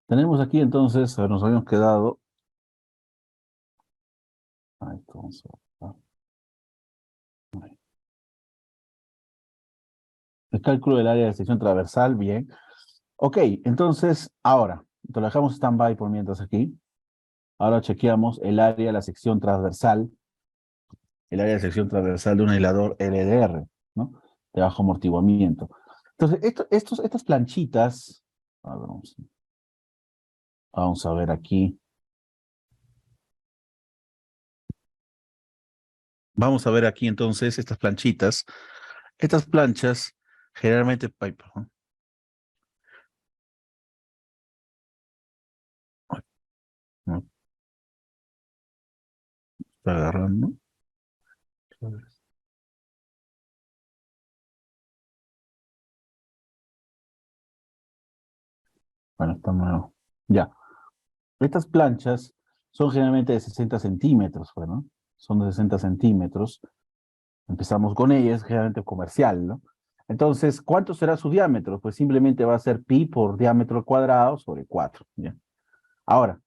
tenemos aquí entonces, nos habíamos quedado. Entonces, el cálculo del área de sección transversal, bien. Ok, entonces, ahora, te lo dejamos stand-by por mientras aquí. Ahora chequeamos el área de sección transversal de un aislador LDR, ¿no? De bajo amortiguamiento. Entonces, estas planchitas, a ver, vamos a ver aquí. Vamos a ver aquí entonces estas planchitas. Estas planchas generalmente, ay, perdón. Ay, no, está agarrando. Bueno, está nuevo. Ya. Estas planchas son generalmente de 60 centímetros, bueno, son de 60 centímetros. Empezamos con ellas, generalmente comercial, ¿no? Entonces, ¿cuánto será su diámetro? Pues simplemente va a ser pi por diámetro cuadrado sobre 4, ¿ya? Ahora,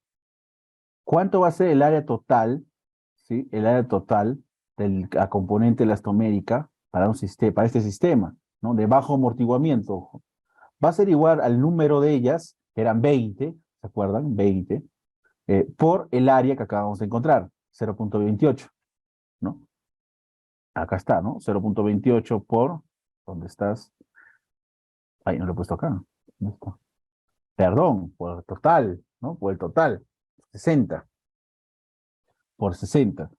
¿cuánto va a ser el área total, ¿sí? El área total de la componente elastomérica para este sistema, ¿no? De bajo amortiguamiento, ojo. va a ser igual al número de ellas, que eran 20, ¿se acuerdan? 20, por el área que acabamos de encontrar, 0.28, ¿no? Acá está, ¿no? 0.28 por, ¿dónde estás? Ay, no lo he puesto acá. ¿Dónde está? Perdón, por el total, ¿no? Por el total, 60, por 60.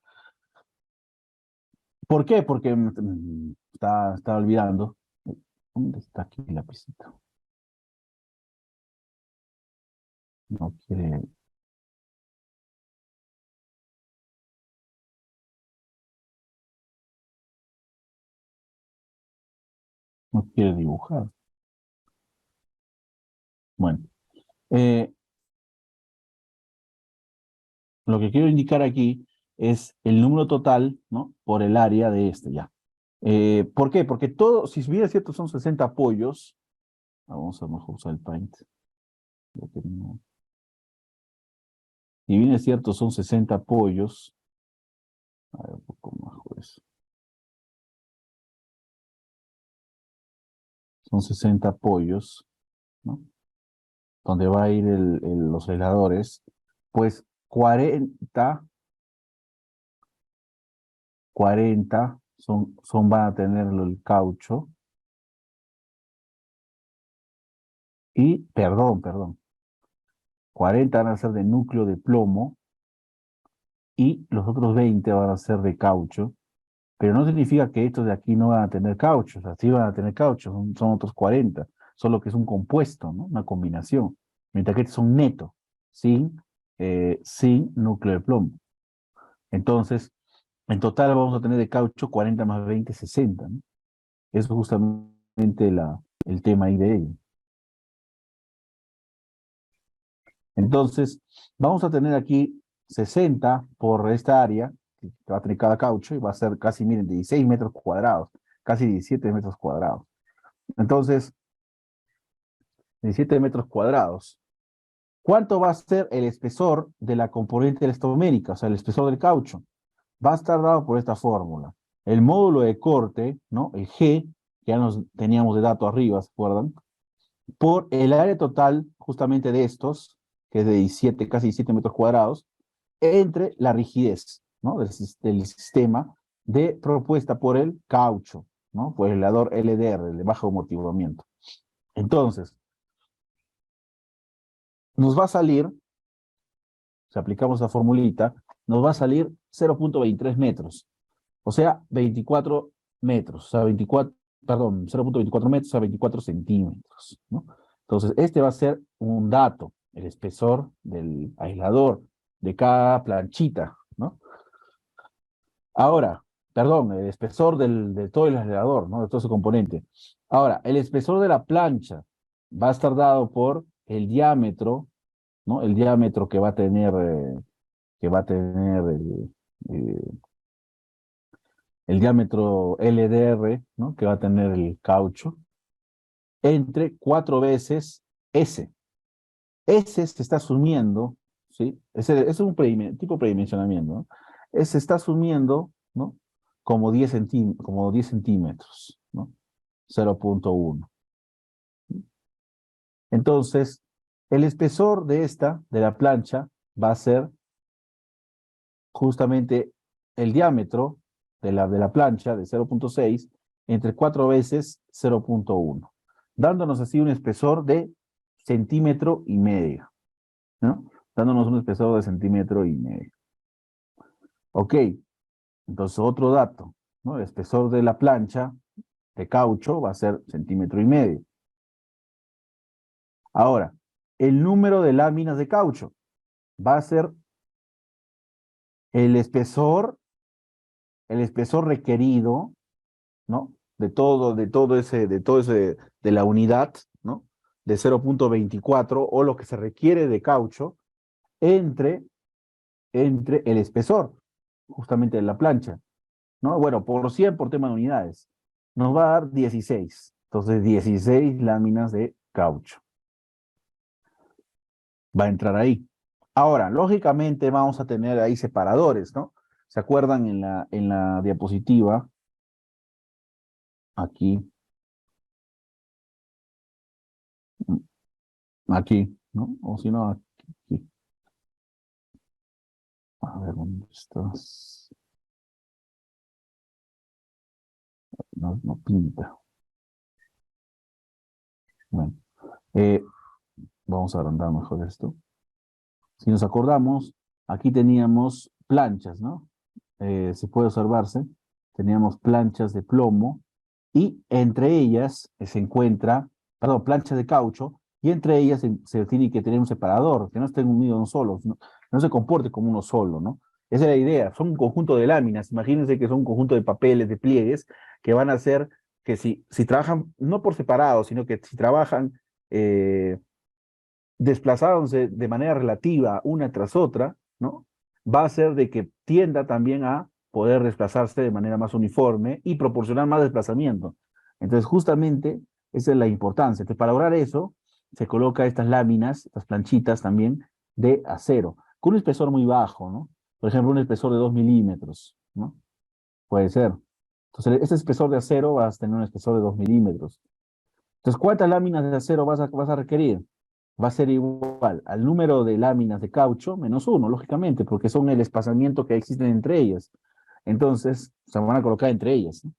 ¿Por qué? Porque estaba olvidando. ¿Dónde está aquí el lapicito? No quiere, no quiere dibujar. Bueno, eh, lo que quiero indicar aquí es el número total, ¿no? Por el área de este, ya. ¿Por qué? Porque todo, si bien es cierto, son 60 apoyos. Vamos a mejor usar el Paint. Si bien es cierto, son 60 apoyos. A ver, un poco mejor eso. Son 60 apoyos, ¿no? Donde va a ir los aisladores. Pues 40 van a tener el caucho. Y, perdón, 40 van a ser de núcleo de plomo y los otros 20 van a ser de caucho, pero no significa que estos de aquí no van a tener caucho, o sea, sí van a tener caucho, son otros 40, solo que es un compuesto, ¿no? Una combinación, mientras que estos son netos, sin núcleo de plomo. Entonces, en total vamos a tener de caucho 40 más 20, 60, ¿no? Eso es justamente el tema ahí de ello. Entonces, vamos a tener aquí 60 por esta área, que va a tener cada caucho, y va a ser casi, miren, 16 metros cuadrados, casi 17 metros cuadrados. Entonces, 17 metros cuadrados. ¿Cuánto va a ser el espesor de la componente elastomérica, o sea, el espesor del caucho? Va a estar dado por esta fórmula. El módulo de corte, ¿no? El G, que ya nos teníamos de dato arriba, ¿se acuerdan? Por el área total, justamente de estos, que es de 17, casi 17 metros cuadrados, entre la rigidez, ¿no? Del sistema de propuesta por el caucho, ¿no? Por el aislador LDR, el de bajo amortiguamiento. Entonces, nos va a salir, si aplicamos la formulita, nos va a salir 0.23 metros, o sea, 24 metros, o sea, 24, perdón, 0.24 metros, o sea, 24 centímetros, ¿no? Entonces, este va a ser un dato, el espesor del aislador de cada planchita, ¿no? Ahora, perdón, el espesor de todo el aislador, ¿no? De todo su componente. Ahora, el espesor de la plancha va a estar dado por el diámetro, ¿no? El diámetro que va a tener eh, el diámetro LDR, ¿no? Que va a tener el caucho, entre 4 veces S. S se está asumiendo, ¿sí? Ese es un tipo de predimensionamiento, ¿no? Se está asumiendo, ¿no? Como 10 centímetros, ¿no? 0.1. Entonces, el espesor de la plancha, va a ser justamente el diámetro de la plancha de 0.6 entre 4 veces 0.1, dándonos así un espesor de centímetro y medio, ¿no? Dándonos un espesor de centímetro y medio. Ok, entonces otro dato, ¿no? El espesor de la plancha de caucho va a ser centímetro y medio. Ahora, el número de láminas de caucho va a ser el espesor, el espesor requerido, ¿no? De la unidad, ¿no? De 0.24 o lo que se requiere de caucho entre, entre el espesor, justamente de la plancha, ¿no? Bueno, por 100 por tema de unidades, nos va a dar 16. Entonces, 16 láminas de caucho. Va a entrar ahí. Ahora, lógicamente vamos a tener ahí separadores, ¿no? ¿Se acuerdan en la diapositiva? Aquí aquí, ¿no? O si no, aquí. A ver, ¿dónde estás? No, no pinta. Bueno, eh, vamos a agrandar mejor esto. Si nos acordamos, aquí teníamos planchas, ¿no? Se puede observarse, teníamos planchas de plomo y entre ellas se encuentra, perdón, planchas de caucho y entre ellas se tiene que tener un separador, que no esté unido uno solo, no se comporte como uno solo, ¿no? Esa es la idea, son un conjunto de láminas, imagínense que son un conjunto de papeles, de pliegues, que van a hacer que si trabajan, no por separado, sino que si trabajan desplazándose de manera relativa una tras otra, ¿no? Va a ser de que tienda también a poder desplazarse de manera más uniforme y proporcionar más desplazamiento. Entonces, justamente, esa es la importancia. Entonces, para lograr eso, se coloca estas láminas, estas planchitas también de acero, con un espesor muy bajo, ¿no? Por ejemplo, un espesor de 2 milímetros, ¿no? Puede ser. Entonces, este espesor de acero vas a tener un espesor de 2 milímetros. Entonces, ¿cuántas láminas de acero vas a requerir? Va a ser igual al número de láminas de caucho menos uno, lógicamente, porque son el espaciamiento que existen entre ellas. Entonces, se van a colocar entre ellas, ¿no?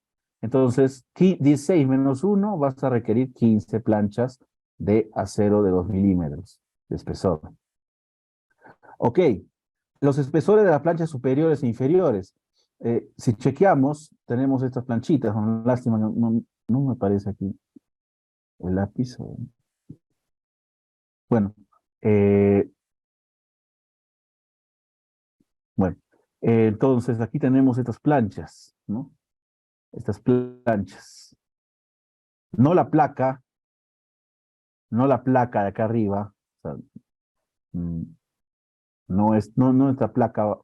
Entonces, 16 menos uno vas a requerir 15 planchas de acero de 2 milímetros de espesor. Ok, los espesores de las planchas superiores e inferiores. Si chequeamos, tenemos estas planchitas. Lástima, no me parece aquí el lápiz. Bueno, eh, bueno, entonces aquí tenemos estas planchas, ¿no? Estas planchas. No la placa, no la placa de acá arriba, o sea, mm, no esta placa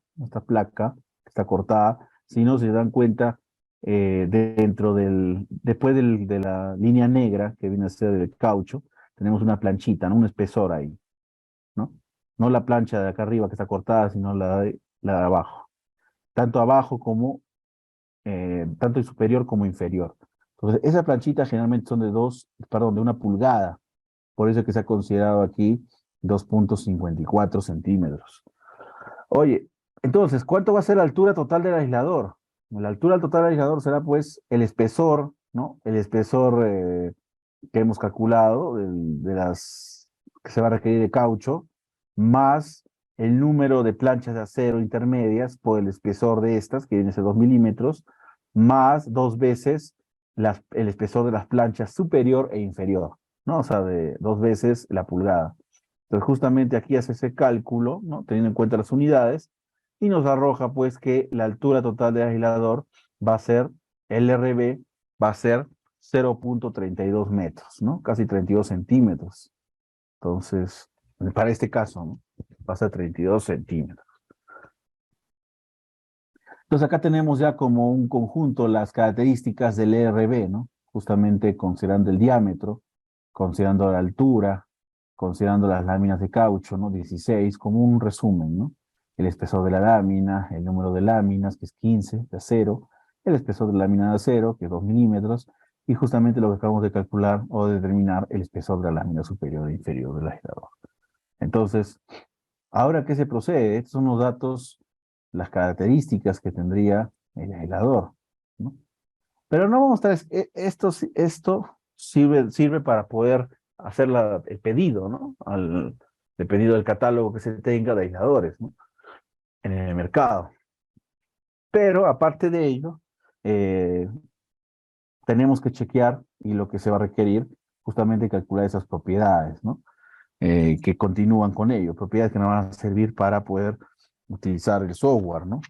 que está cortada, sino si se dan cuenta, después de la línea negra que viene a ser el caucho, tenemos una planchita, ¿no? Un espesor ahí, ¿no? No la plancha de acá arriba que está cortada, sino la de abajo. Tanto abajo como tanto superior como inferior. Entonces, esas planchitas generalmente son de 1 pulgada, por eso es que se ha considerado aquí 2,54 centímetros. Oye, entonces, ¿cuánto va a ser la altura total del aislador? La altura total del aislador será pues el espesor, ¿no? El espesor que hemos calculado de las que se va a requerir de caucho, más el número de planchas de acero intermedias por el espesor de estas, que viene a ser 2 milímetros, más 2 veces el espesor de las planchas superior e inferior, ¿no? O sea, de 2 veces la pulgada. Entonces, justamente aquí hace ese cálculo, ¿no? Teniendo en cuenta las unidades, y nos arroja pues que la altura total del aislador va a ser, LRB va a ser 0,32 metros, ¿no? Casi 32 centímetros. Entonces, para este caso, ¿no? Va a ser 32 centímetros. Entonces, acá tenemos ya como un conjunto las características del ERB, ¿no? Justamente considerando el diámetro, considerando la altura, considerando las láminas de caucho, ¿no? 16, como un resumen, ¿no? El espesor de la lámina, el número de láminas, que es 15 de acero, el espesor de la lámina de acero, que es 2 milímetros, y justamente lo que acabamos de calcular o de determinar, el espesor de la lámina superior e inferior del aislador. Entonces, ahora, ¿qué se procede? Estos son los datos, las características que tendría el aislador, ¿no? Pero no vamos a estar, esto sirve para poder hacer el pedido, ¿no? El pedido del catálogo que se tenga de aisladores, ¿no? En el mercado. Pero aparte de ello, eh, tenemos que chequear y lo que se va a requerir, justamente calcular esas propiedades, ¿no? Que continúan con ello, propiedades que nos van a servir para poder utilizar el software, ¿no?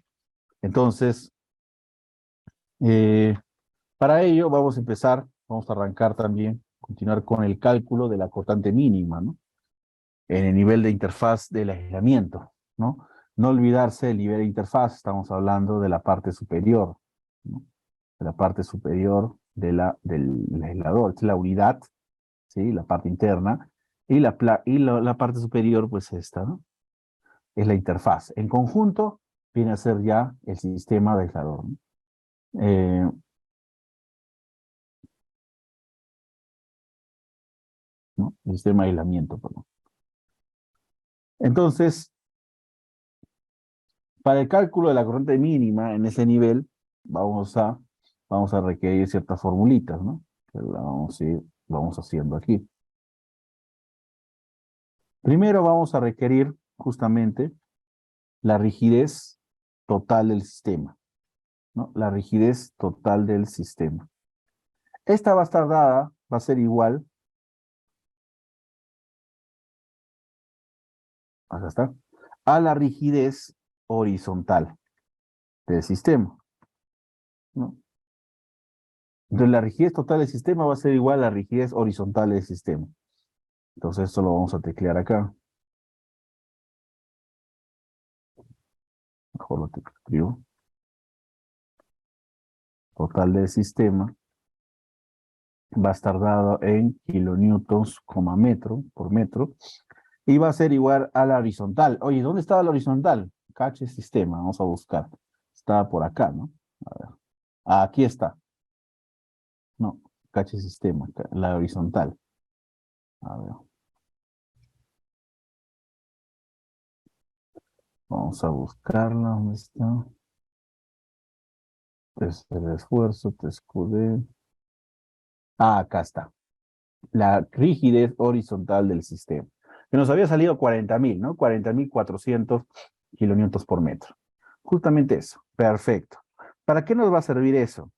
Entonces, eh, para ello vamos a arrancar también, continuar con el cálculo de la cortante mínima, ¿no? En el nivel de interfaz del aislamiento, ¿no? No olvidarse el nivel de interfaz, estamos hablando de la parte superior, ¿no? De la parte superior del aislador, es la unidad, ¿sí? La parte interna, y la parte superior, pues esta, ¿no? Es la interfaz. En conjunto, viene a ser ya el sistema de aislador, ¿no? Eh, ¿No? sistema de aislamiento, perdón. Entonces, para el cálculo de la corriente mínima en ese nivel, vamos a requerir ciertas formulitas, ¿no? Que la vamos haciendo aquí. Primero vamos a requerir justamente la rigidez total del sistema, ¿no? La rigidez total del sistema. Esta va a estar dada, va a ser igual, acá está, a la rigidez horizontal del sistema, ¿no? Entonces la rigidez total del sistema va a ser igual a la rigidez horizontal del sistema. Entonces esto lo vamos a teclear acá. Mejor lo escribo. Total del sistema va a estar dado en kilonewtons, metro por metro. Y va a ser igual a la horizontal. Oye, ¿dónde estaba la horizontal? Cache sistema, vamos a buscar. Estaba por acá, ¿no? A ver. Aquí está. No, cache sistema, la horizontal. A ver. Vamos a buscarla. ¿Dónde está? Es el esfuerzo, te escudé. Ah, acá está. La rigidez horizontal del sistema. Que nos había salido 40.000, ¿no? 40.400 kilonewtons por metro. Justamente eso. Perfecto. ¿Para qué nos va a servir eso?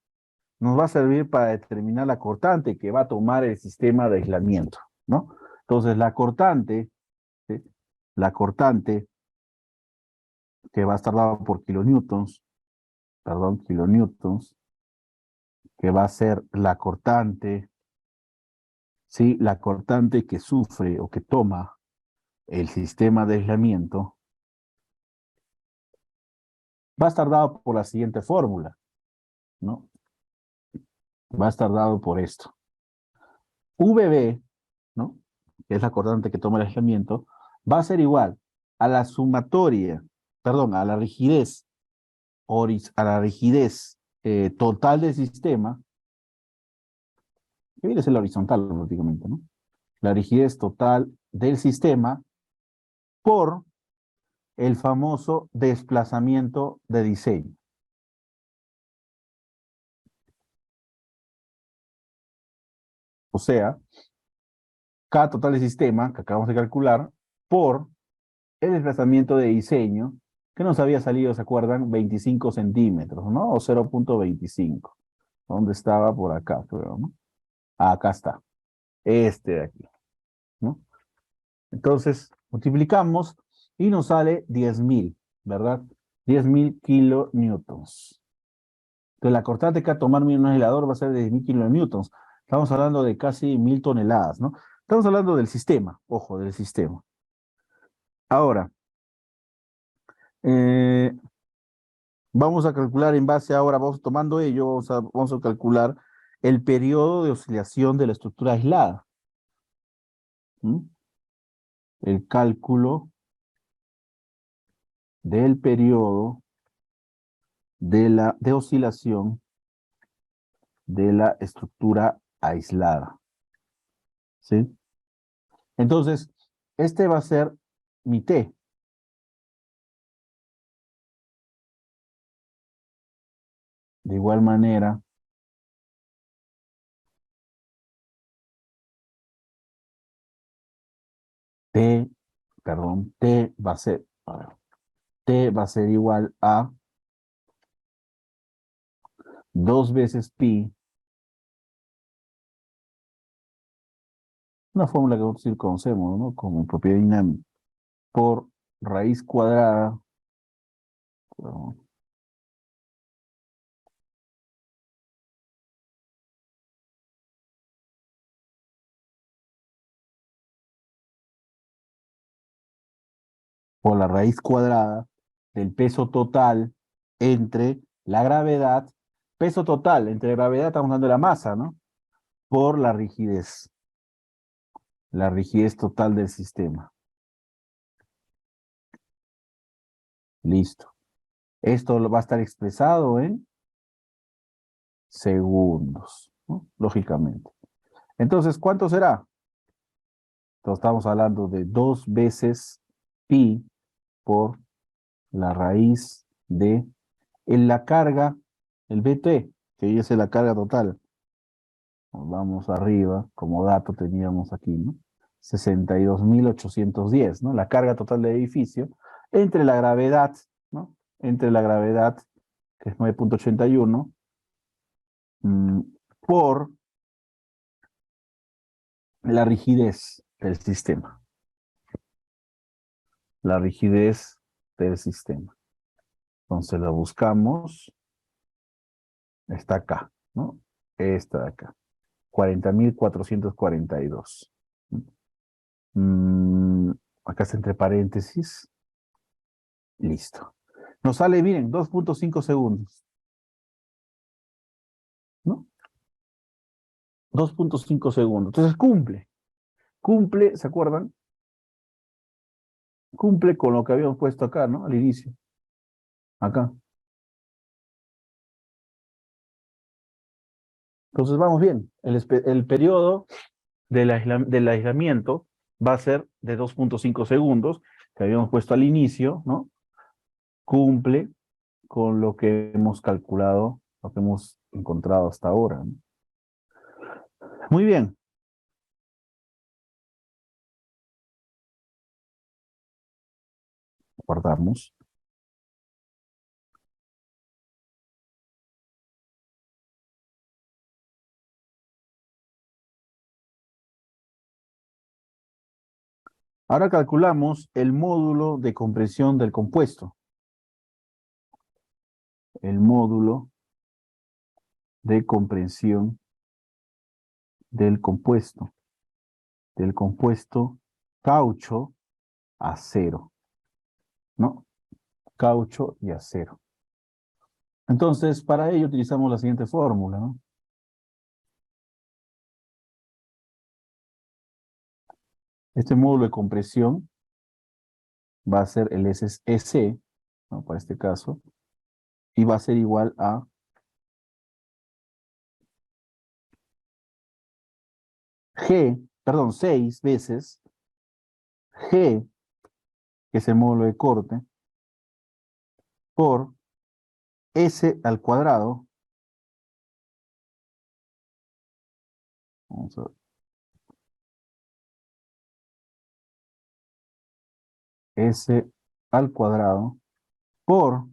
Nos va a servir para determinar la cortante que va a tomar el sistema de aislamiento, ¿no? Entonces, la cortante, ¿sí? La cortante que va a estar dada por kilonewtons, perdón, kilonewtons, que va a ser la cortante, ¿sí? La cortante que sufre o que toma el sistema de aislamiento, va a estar dado por la siguiente fórmula, ¿no? Va a estar dado por esto. VB, ¿no? Que es la cortante que toma el aislamiento, va a ser igual a la sumatoria, perdón, a la rigidez, total del sistema, que viene a ser la horizontal prácticamente, ¿no? La rigidez total del sistema por el famoso desplazamiento de diseño. O sea, K total del sistema, que acabamos de calcular, por el desplazamiento de diseño, que nos había salido, ¿se acuerdan? 25 centímetros, ¿no? O 0.25. ¿Dónde estaba? Por acá, creo, ¿no? Acá está. Este de aquí, ¿no? Entonces, multiplicamos y nos sale 10.000, ¿verdad? 10.000 kilonewtons. Entonces, la cortante que va a tomar mi aislador va a ser de 10.000 kilonewtons. Estamos hablando de casi 1.000 toneladas, ¿no? Estamos hablando del sistema, ojo, del sistema. Ahora, eh, vamos a calcular en base ahora, vamos tomando ello, vamos a calcular el periodo de oscilación de la estructura aislada. ¿Mm? El cálculo del periodo de oscilación de la estructura aislada. ¿Sí? Entonces, este va a ser mi T. De igual manera, T, perdón, T va a ser, a ver, T va a ser igual a 2 veces pi, una fórmula que nosotros sí conocemos, ¿no? Como propiedad dinámica, por raíz cuadrada, perdón, por la raíz cuadrada del peso total entre la gravedad, peso total entre gravedad, estamos hablando de la masa, ¿no? Por la rigidez total del sistema. Listo. Esto va a estar expresado en segundos, ¿no? Lógicamente. Entonces, ¿cuánto será? Entonces estamos hablando de 2 veces pi por la raíz de en la carga, el BT, que es la carga total. Nos vamos arriba, como dato teníamos aquí, ¿no? 62.810, ¿no? La carga total del edificio, entre la gravedad, ¿no? Entre la gravedad, que es 9.81, mm, por la rigidez del sistema. La rigidez del sistema. Entonces la buscamos, está acá, ¿no? Esta de acá, 40.442. Mm, acá está entre paréntesis. Listo. Nos sale bien, 2.5 segundos, ¿no? 2.5 segundos. Entonces cumple, ¿se acuerdan? Cumple con lo que habíamos puesto acá, ¿no? Al inicio, acá. Entonces vamos bien. El periodo del aislamiento va a ser de 2.5 segundos, que habíamos puesto al inicio, ¿no? Cumple con lo que hemos calculado, lo que hemos encontrado hasta ahora, ¿no? Muy bien. Guardamos. Ahora calculamos el módulo de compresión del compuesto. El módulo de compresión del compuesto caucho acero, ¿no? Caucho y acero. Entonces, para ello utilizamos la siguiente fórmula, ¿no? Este módulo de compresión va a ser el SC, ¿no? Para este caso, y va a ser igual a G, perdón, 6 veces G, que es el módulo de corte, por S al cuadrado. Vamos a ver. S al cuadrado por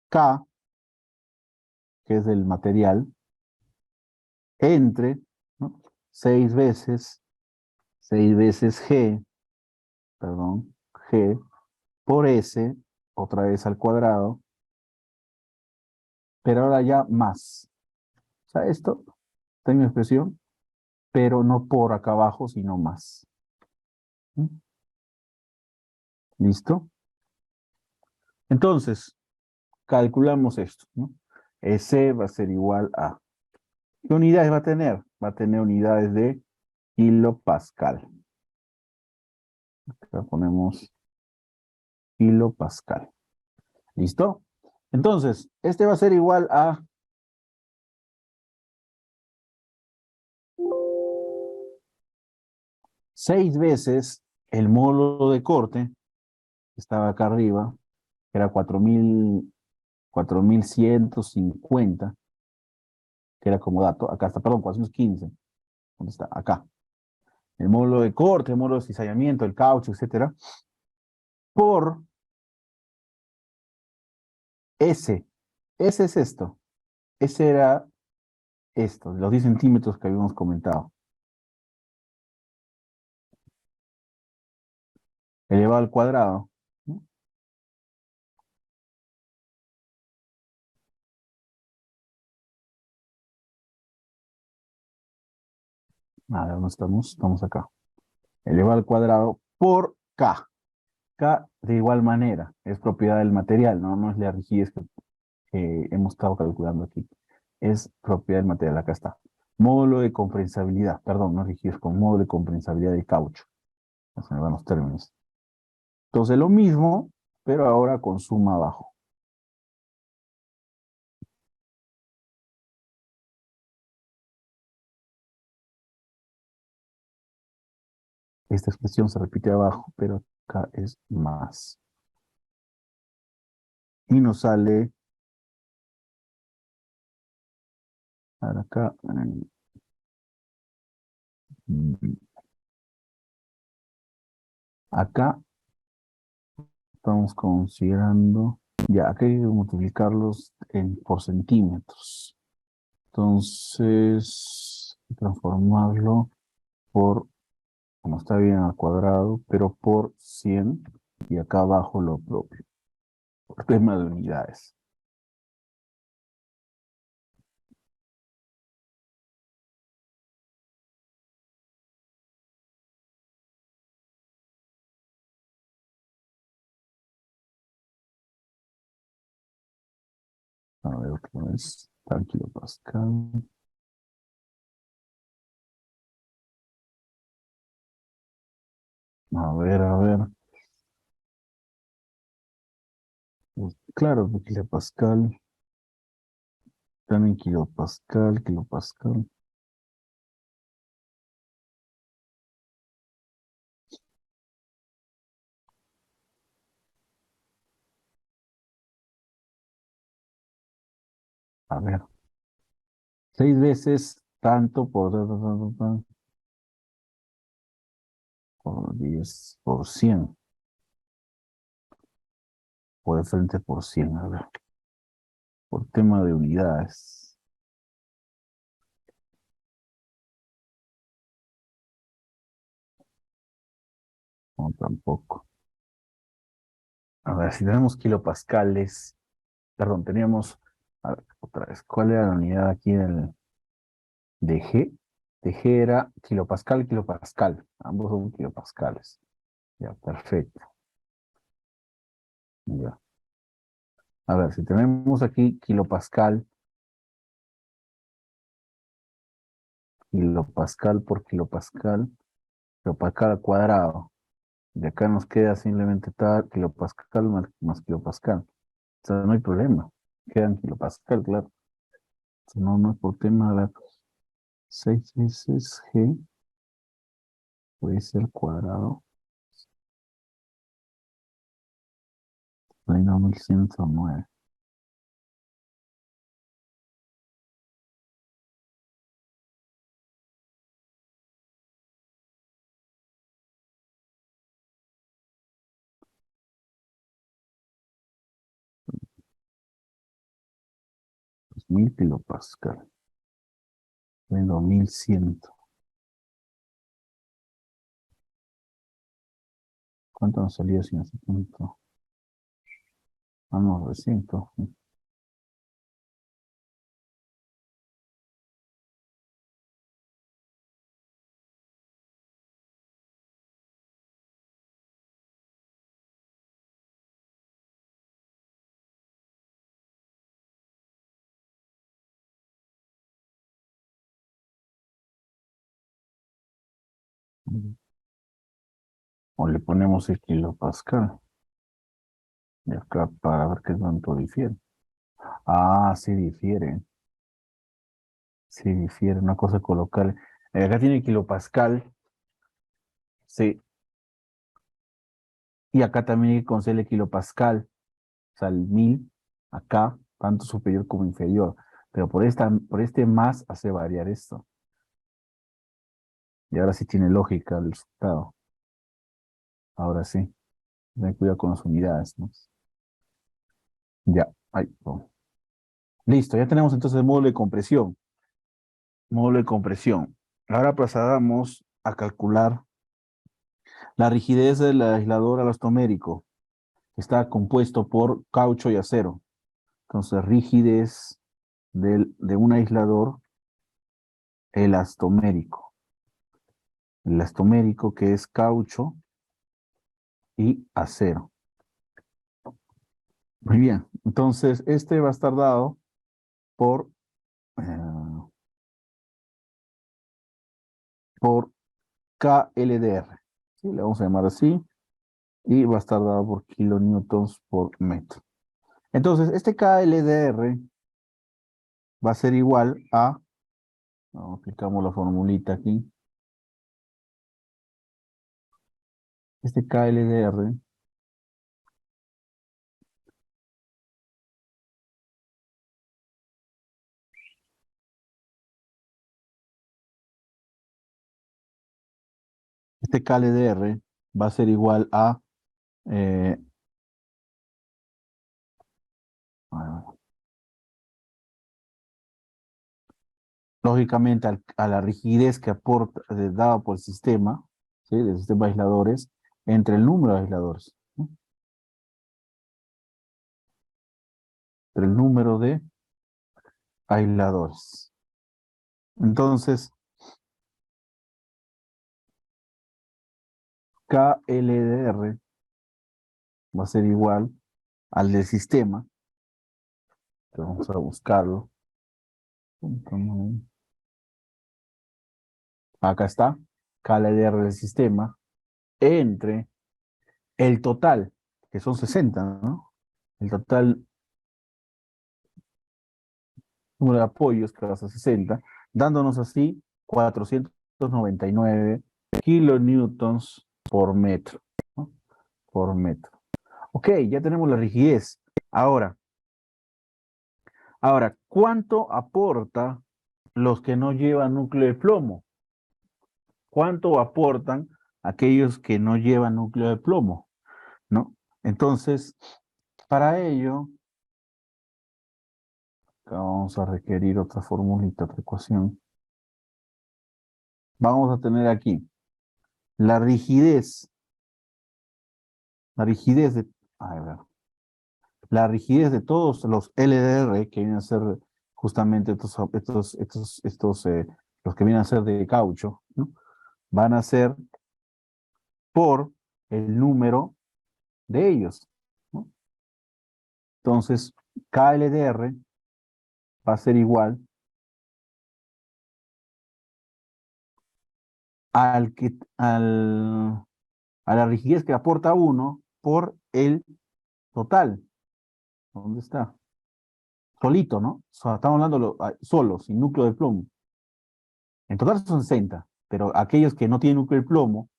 K, que es del material, entre, ¿no? 6 veces, 6 veces G, perdón, G, por S, otra vez al cuadrado, pero ahora ya más. O sea, esto, tengo expresión, pero no por acá abajo, sino más. ¿Mm? ¿Listo? Entonces, calculamos esto, ¿no? S va a ser igual a... ¿Qué unidades va a tener? Va a tener unidades de kilopascal. Acá ponemos kilopascal. ¿Listo? Entonces, este va a ser igual a 6 veces el módulo de corte, que estaba acá arriba, que era 4.150, que era como dato. Acá está, perdón, 415. ¿Dónde está? Acá. El módulo de corte, el módulo de cizallamiento, el caucho, etcétera, por S. S es esto. S era esto, los 10 centímetros que habíamos comentado. Elevado al cuadrado, ¿no? A ver, ¿dónde estamos? Estamos acá. Elevado al cuadrado por K. K de igual manera, es propiedad del material, ¿no? No es la rigidez que hemos estado calculando aquí. Es propiedad del material, acá está. Módulo de comprensabilidad, perdón, no rigidez, con módulo de comprensabilidad de caucho. Ya se me van los términos. Entonces lo mismo, pero ahora con suma abajo. Esta expresión se repite abajo, pero acá es más. Y nos sale, a ver acá, mm, acá estamos considerando, ya, acá hay que multiplicarlos por centímetros. Entonces, transformarlo por, como está bien al cuadrado, pero por 100, y acá abajo lo propio, por tema de unidades. A ver, otra vez, tal kilopascal. A ver. Pues, claro, porque kilopascal, también kilopascal, kilopascal. A ver, 6 veces tanto por 10 por 100, o de frente por 100, a ver, por tema de unidades. No, tampoco. A ver, si tenemos kilopascales, perdón, teníamos, a ver, otra vez, ¿cuál era la unidad aquí de G? De G era kilopascal, kilopascal. Ambos son kilopascales. Ya, perfecto. Ya. A ver, si tenemos aquí kilopascal, kilopascal por kilopascal, kilopascal al cuadrado. De acá nos queda simplemente tal kilopascal más kilopascal. O sea, no hay problema. Quedan kilopascal, claro. O sea, no, no es por tema. A ver, 6 veces G puede ser cuadrado. Reino 1109. 2000 kilopascal. Reino 1100. ¿Cuánto nos salía sin ese punto? Vamos, recinto. O le ponemos el kilopascal. Y acá para ver qué tanto difiere. Ah, sí difiere. Sí difiere. Una cosa colocar. Acá tiene kilopascal. Sí. Y acá también hay que conocer el kilopascal. O sea, el 1000. Acá, tanto superior como inferior. Pero por este más hace variar esto. Y ahora sí tiene lógica el resultado. Ahora sí. Ten cuidado con las unidades, ¿no? Ya. Ahí. Oh. Listo. Ya tenemos entonces el módulo de compresión. Módulo de compresión. Ahora procedamos a calcular la rigidez del aislador elastomérico, que está compuesto por caucho y acero. Entonces, rigidez de un aislador elastomérico. Elastomérico que es caucho y acero. Muy bien. Entonces, este va a estar dado por, eh, por KLDR. ¿Sí? Le vamos a llamar así. Y va a estar dado por kilonewtons por metro. Entonces, este KLDR va a ser igual a, aplicamos la formulita aquí, Este KLDR este KLDR va a ser igual a, eh, lógicamente a la rigidez que aporta, dada por el sistema, ¿sí? Del sistema de aisladores, entre el número de aisladores, ¿no? Entre el número de aisladores. Entonces, KLDR va a ser igual al del sistema. Vamos a buscarlo. Acá está, KLDR del sistema, entre el total, que son 60, ¿no? El total número de apoyos, que va a ser 60, dándonos así 499 kilonewtons por metro, ¿no? Por metro. Ok, ya tenemos la rigidez. Ahora, ¿cuánto aporta los que no llevan núcleo de plomo? ¿Cuánto aportan aquellos que no llevan núcleo de plomo? ¿No? Entonces, para ello, vamos a requerir otra formulita, otra ecuación. Vamos a tener aquí la rigidez de, a ver, la rigidez de todos los LDR, que vienen a ser justamente los que vienen a ser de caucho, ¿no? Van a ser por el número de ellos, ¿no? Entonces, KLDR va a ser igual al que, al, a la rigidez que aporta uno por el total. ¿Dónde está? Solito, ¿no? Estamos hablando solo, sin núcleo de plomo. En total son 60, pero aquellos que no tienen núcleo de plomo,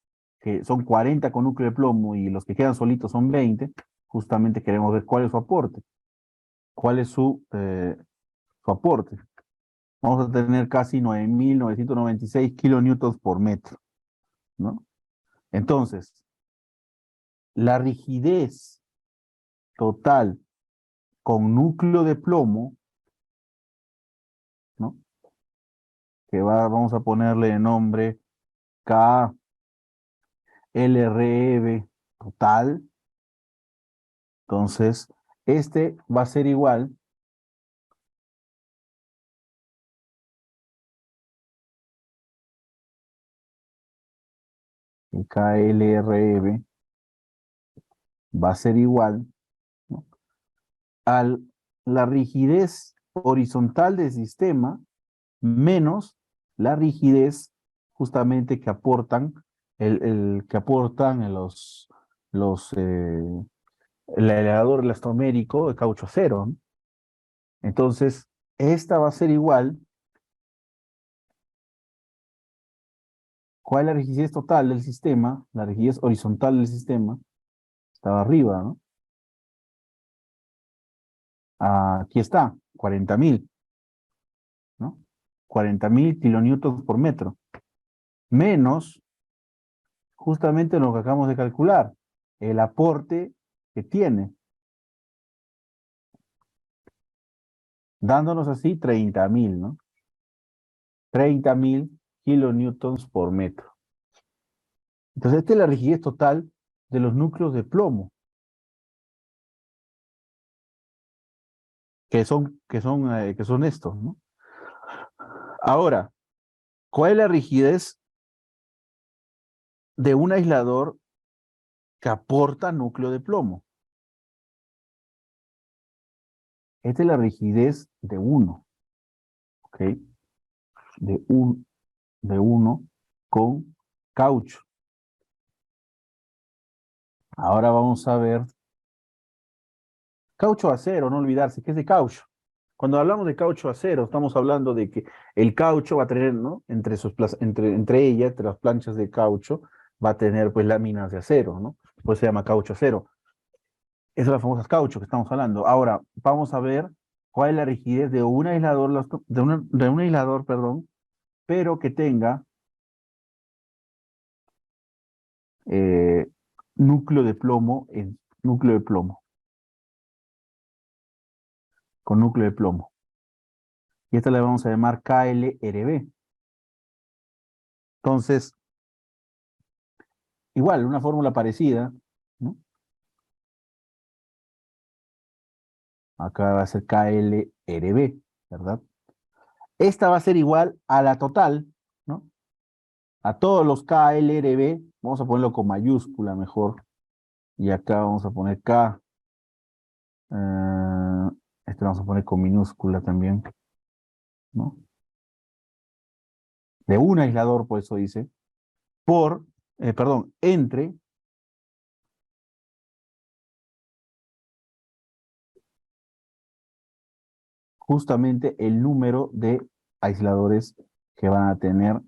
que son 40 con núcleo de plomo y los que quedan solitos son 20, justamente queremos ver cuál es su aporte. ¿Cuál es su aporte? Vamos a tener casi 9.996 kilonewtons por metro, ¿no? Entonces, la rigidez total con núcleo de plomo, ¿no? Vamos a ponerle de nombre KLREB total. Entonces, este va a ser igual el KLREB va a ser igual, ¿no? A la rigidez horizontal del sistema menos la rigidez justamente que aportan que aportan el elevador elastomérico de caucho acero, ¿no? Entonces, esta va a ser igual. ¿Cuál es la rigidez total del sistema? La rigidez horizontal del sistema estaba arriba, ¿no? Aquí está, 40.000, ¿no? 40.000 kilonewtons por metro, menos justamente lo que acabamos de calcular, el aporte que tiene, dándonos así 30.000, ¿no? 30.000 kilonewtons por metro. Entonces, esta es la rigidez total de los núcleos de plomo, que son estos, ¿no? Ahora, ¿cuál es la rigidez de un aislador que aporta núcleo de plomo? Esta es la rigidez de uno, ¿ok? De, de uno con caucho. Ahora vamos a ver caucho acero, no olvidarse que es de caucho. Cuando hablamos de caucho acero, estamos hablando de que el caucho va a tener, ¿no? Entre ellas, entre las planchas de caucho, va a tener pues láminas de acero, ¿no? Pues se llama caucho acero. Esas son las famosas caucho que estamos hablando. Ahora, vamos a ver cuál es la rigidez de un aislador, de un aislador, perdón, pero que tenga eh, núcleo de plomo núcleo de plomo, con núcleo de plomo. Y esta le vamos a llamar KLRB. Entonces, igual, una fórmula parecida, ¿no? Acá va a ser KLRB, ¿verdad? Esta va a ser igual a la total, ¿no? A todos los KLRB, vamos a ponerlo con mayúscula mejor. Y acá vamos a poner K. Este lo vamos a poner con minúscula también, ¿no? De un aislador, por eso dice, entre justamente el número de aisladores que van a tener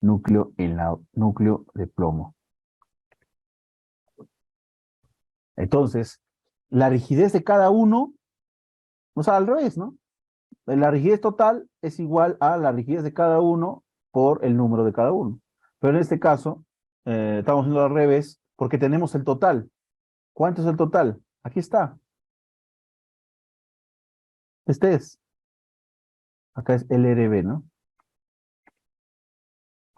núcleo de plomo. Entonces, la rigidez de cada uno, o sea, al revés, ¿no? La rigidez total es igual a la rigidez de cada uno por el número de cada uno. Pero en este caso, estamos haciendo al revés porque tenemos el total. ¿Cuánto es el total? Aquí está. Este es. Acá es LRB, ¿no?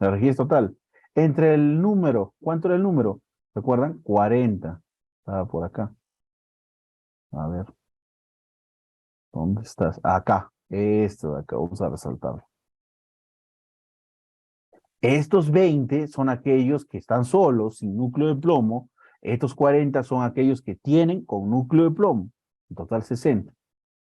La rigidez total. Entre el número, ¿cuánto era el número? ¿Recuerdan? 40. Estaba por acá. A ver, ¿dónde estás? Acá. Esto de acá, vamos a resaltarlo. Estos 20 son aquellos que están solos, sin núcleo de plomo. Estos 40 son aquellos que tienen con núcleo de plomo. En total 60.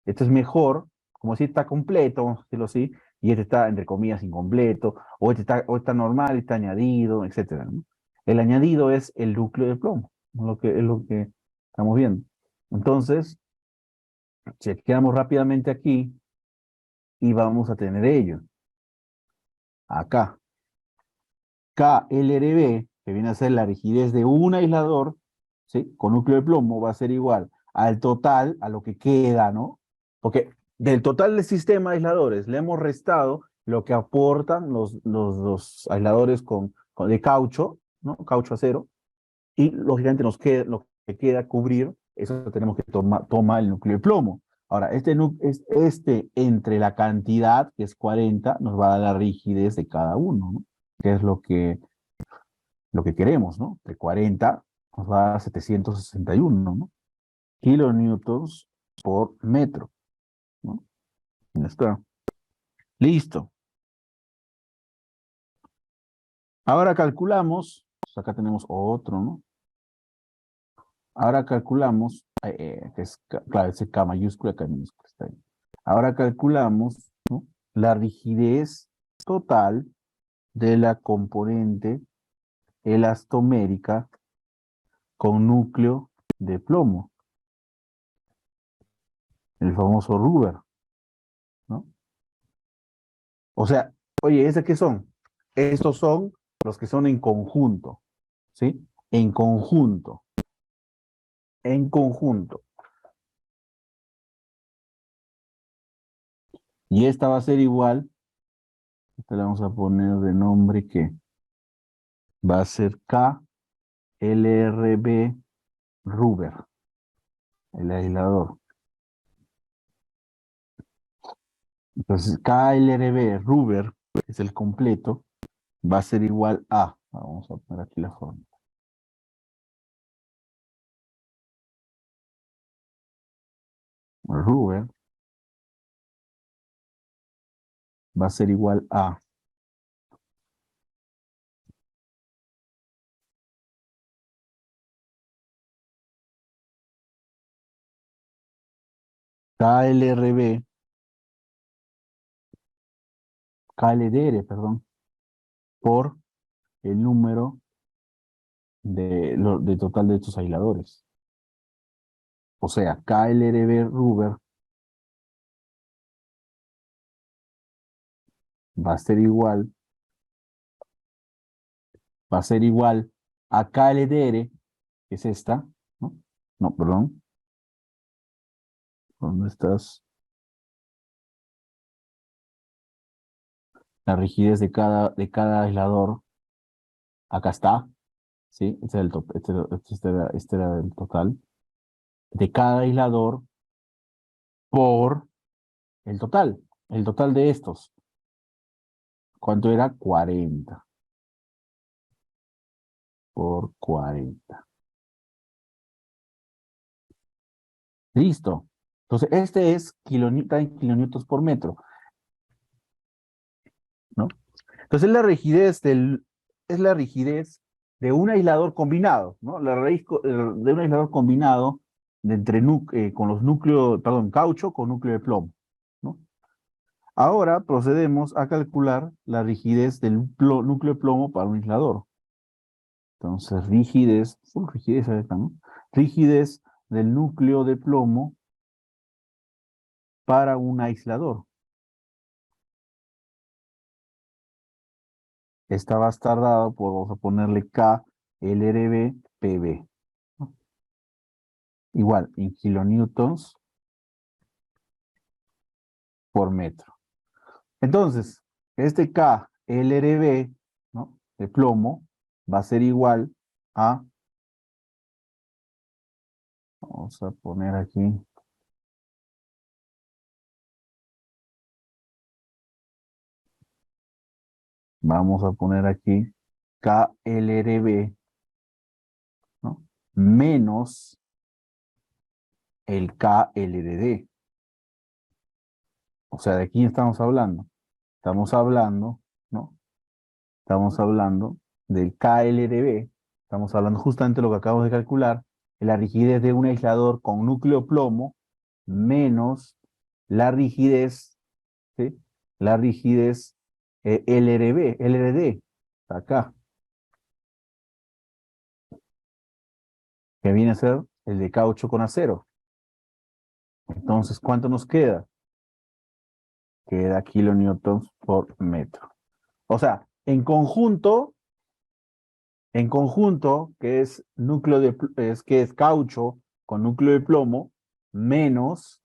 Este es mejor, como si está completo, vamos a decirlo así, y este está, entre comillas, incompleto, o está normal, está añadido, etcétera, ¿no? El añadido es el núcleo de plomo, es lo que estamos viendo. Entonces, chequeamos rápidamente aquí y vamos a tener ello. Acá, KLRB, que viene a ser la rigidez de un aislador, ¿sí? Con núcleo de plomo, va a ser igual al total, a lo que queda, ¿no? Porque del total del sistema de aisladores le hemos restado lo que aportan los aisladores de caucho, ¿no? Caucho acero, y lógicamente nos queda, lo que queda cubrir, eso tenemos que tomar el núcleo de plomo. Ahora, este entre la cantidad, que es 40, nos va a dar la rigidez de cada uno, ¿no? Que es lo que queremos, ¿no? De 40 nos va a dar 761, ¿no? Kilonewtons por metro, ¿no? Ya está. Listo. Ahora calculamos, pues acá tenemos otro, ¿no? Ahora calculamos, que es, claro, ese K mayúscula, K minúscula, está ahí. Ahora calculamos, ¿no? La rigidez total de la componente elastomérica con núcleo de plomo, el famoso Ruber, ¿no? O sea, oye, ¿estos qué son? Estos son los que son en conjunto, ¿sí? En conjunto, en conjunto. Y esta va a ser igual, esta le vamos a poner de nombre que va a ser KLRB Ruber, el aislador. Entonces, KLRB Ruber, que es el completo, va a ser igual a, vamos a poner aquí la forma. Ruber va a ser igual a KLRB, KLDR, perdón, por el número de total de estos aisladores. O sea, KLRB Ruber va a ser igual, va a ser igual a KLDR, que es esta, ¿no? No, perdón. ¿Dónde estás? La rigidez de cada aislador. Acá está, ¿sí? Este era este era el total. De cada aislador por el total de estos. ¿Cuánto era? 40 por 40. Listo. Entonces, este es está en kilonewtons por metro, ¿no? Entonces, es la rigidez de un aislador combinado, ¿no? La raíz de un aislador combinado con los núcleos, perdón, caucho con núcleo de plomo, ¿no? Ahora procedemos a calcular la rigidez del núcleo de plomo para un aislador. Entonces, rigidez acá, ¿no? Rigidez del núcleo de plomo para un aislador. Esta va a estar dado por, vamos a ponerle K, LRB, PB, ¿no? Igual, en kilonewtons por metro. Entonces, este K, LRB, ¿no? De plomo, va a ser igual a, vamos a poner aquí, vamos a poner aquí KLRB, ¿no? Menos el KLRD. O sea, ¿de quién estamos hablando? Estamos hablando, ¿no? Estamos hablando del KLRB. Estamos hablando justamente de lo que acabamos de calcular, de la rigidez de un aislador con núcleo plomo menos la rigidez, ¿sí? La rigidez LRD, acá, que viene a ser el de caucho con acero. Entonces, ¿cuánto nos queda? Queda kilonewtons por metro. O sea, en conjunto, que es que es caucho con núcleo de plomo, menos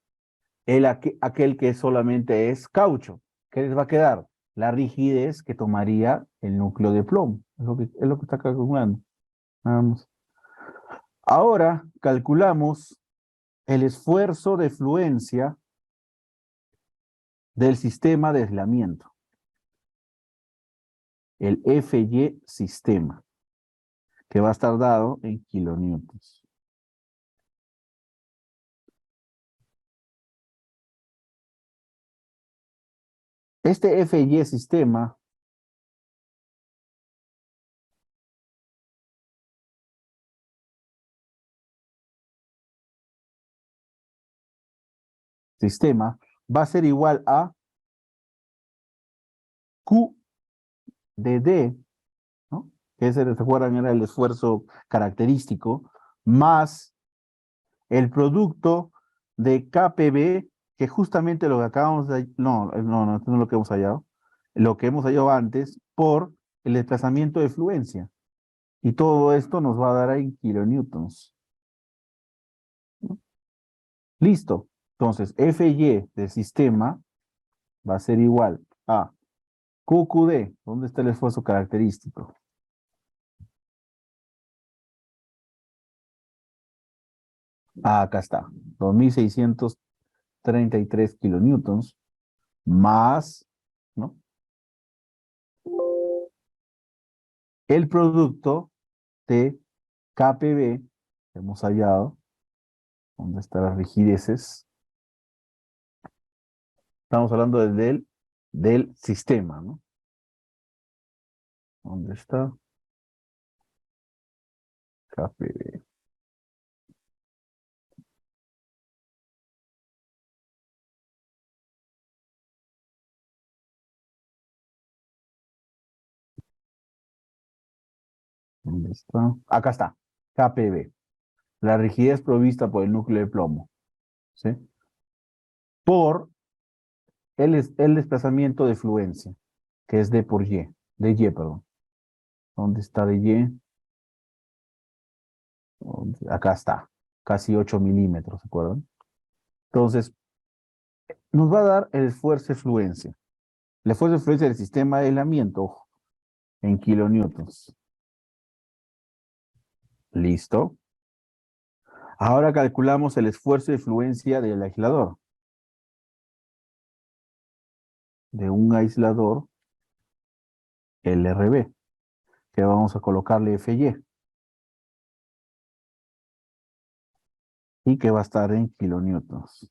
aquel que solamente es caucho. ¿Qué les va a quedar? La rigidez que tomaría el núcleo de plomo. Es lo que está calculando. Vamos. Ahora calculamos el esfuerzo de fluencia del sistema de aislamiento, el FY sistema, que va a estar dado en kilonewtons. Este FY sistema va a ser igual a Q de D, ¿no? Que ese, ¿se acuerdan? Era el esfuerzo característico, más el producto de KPB, que justamente lo que acabamos de... No, no, no, esto no es lo que hemos hallado. Lo que hemos hallado antes por el desplazamiento de fluencia. Y todo esto nos va a dar en kilonewtons, ¿no? Listo. Entonces, FY del sistema va a ser igual a QQD. ¿Dónde está el esfuerzo característico? Ah, acá está. 2633 kilonewtons más, ¿no? El producto de KPB que hemos hallado. ¿Dónde están las rigideces? Estamos hablando del sistema, ¿no? ¿Dónde está? KPB. ¿Dónde está? Acá está. KPB. La rigidez provista por el núcleo de plomo, ¿sí? Por el desplazamiento de fluencia, que es D por Y. De Y, perdón. ¿Dónde está de Y? Acá está, casi 8 milímetros, ¿se acuerdan? Entonces, nos va a dar el esfuerzo de fluencia. El esfuerzo de fluencia del sistema de aislamiento, ojo, en kilonewtons. ¿Listo? Ahora calculamos el esfuerzo de fluencia del aislador. De un aislador LRB, que vamos a colocarle FY. Y que va a estar en kilonewtons.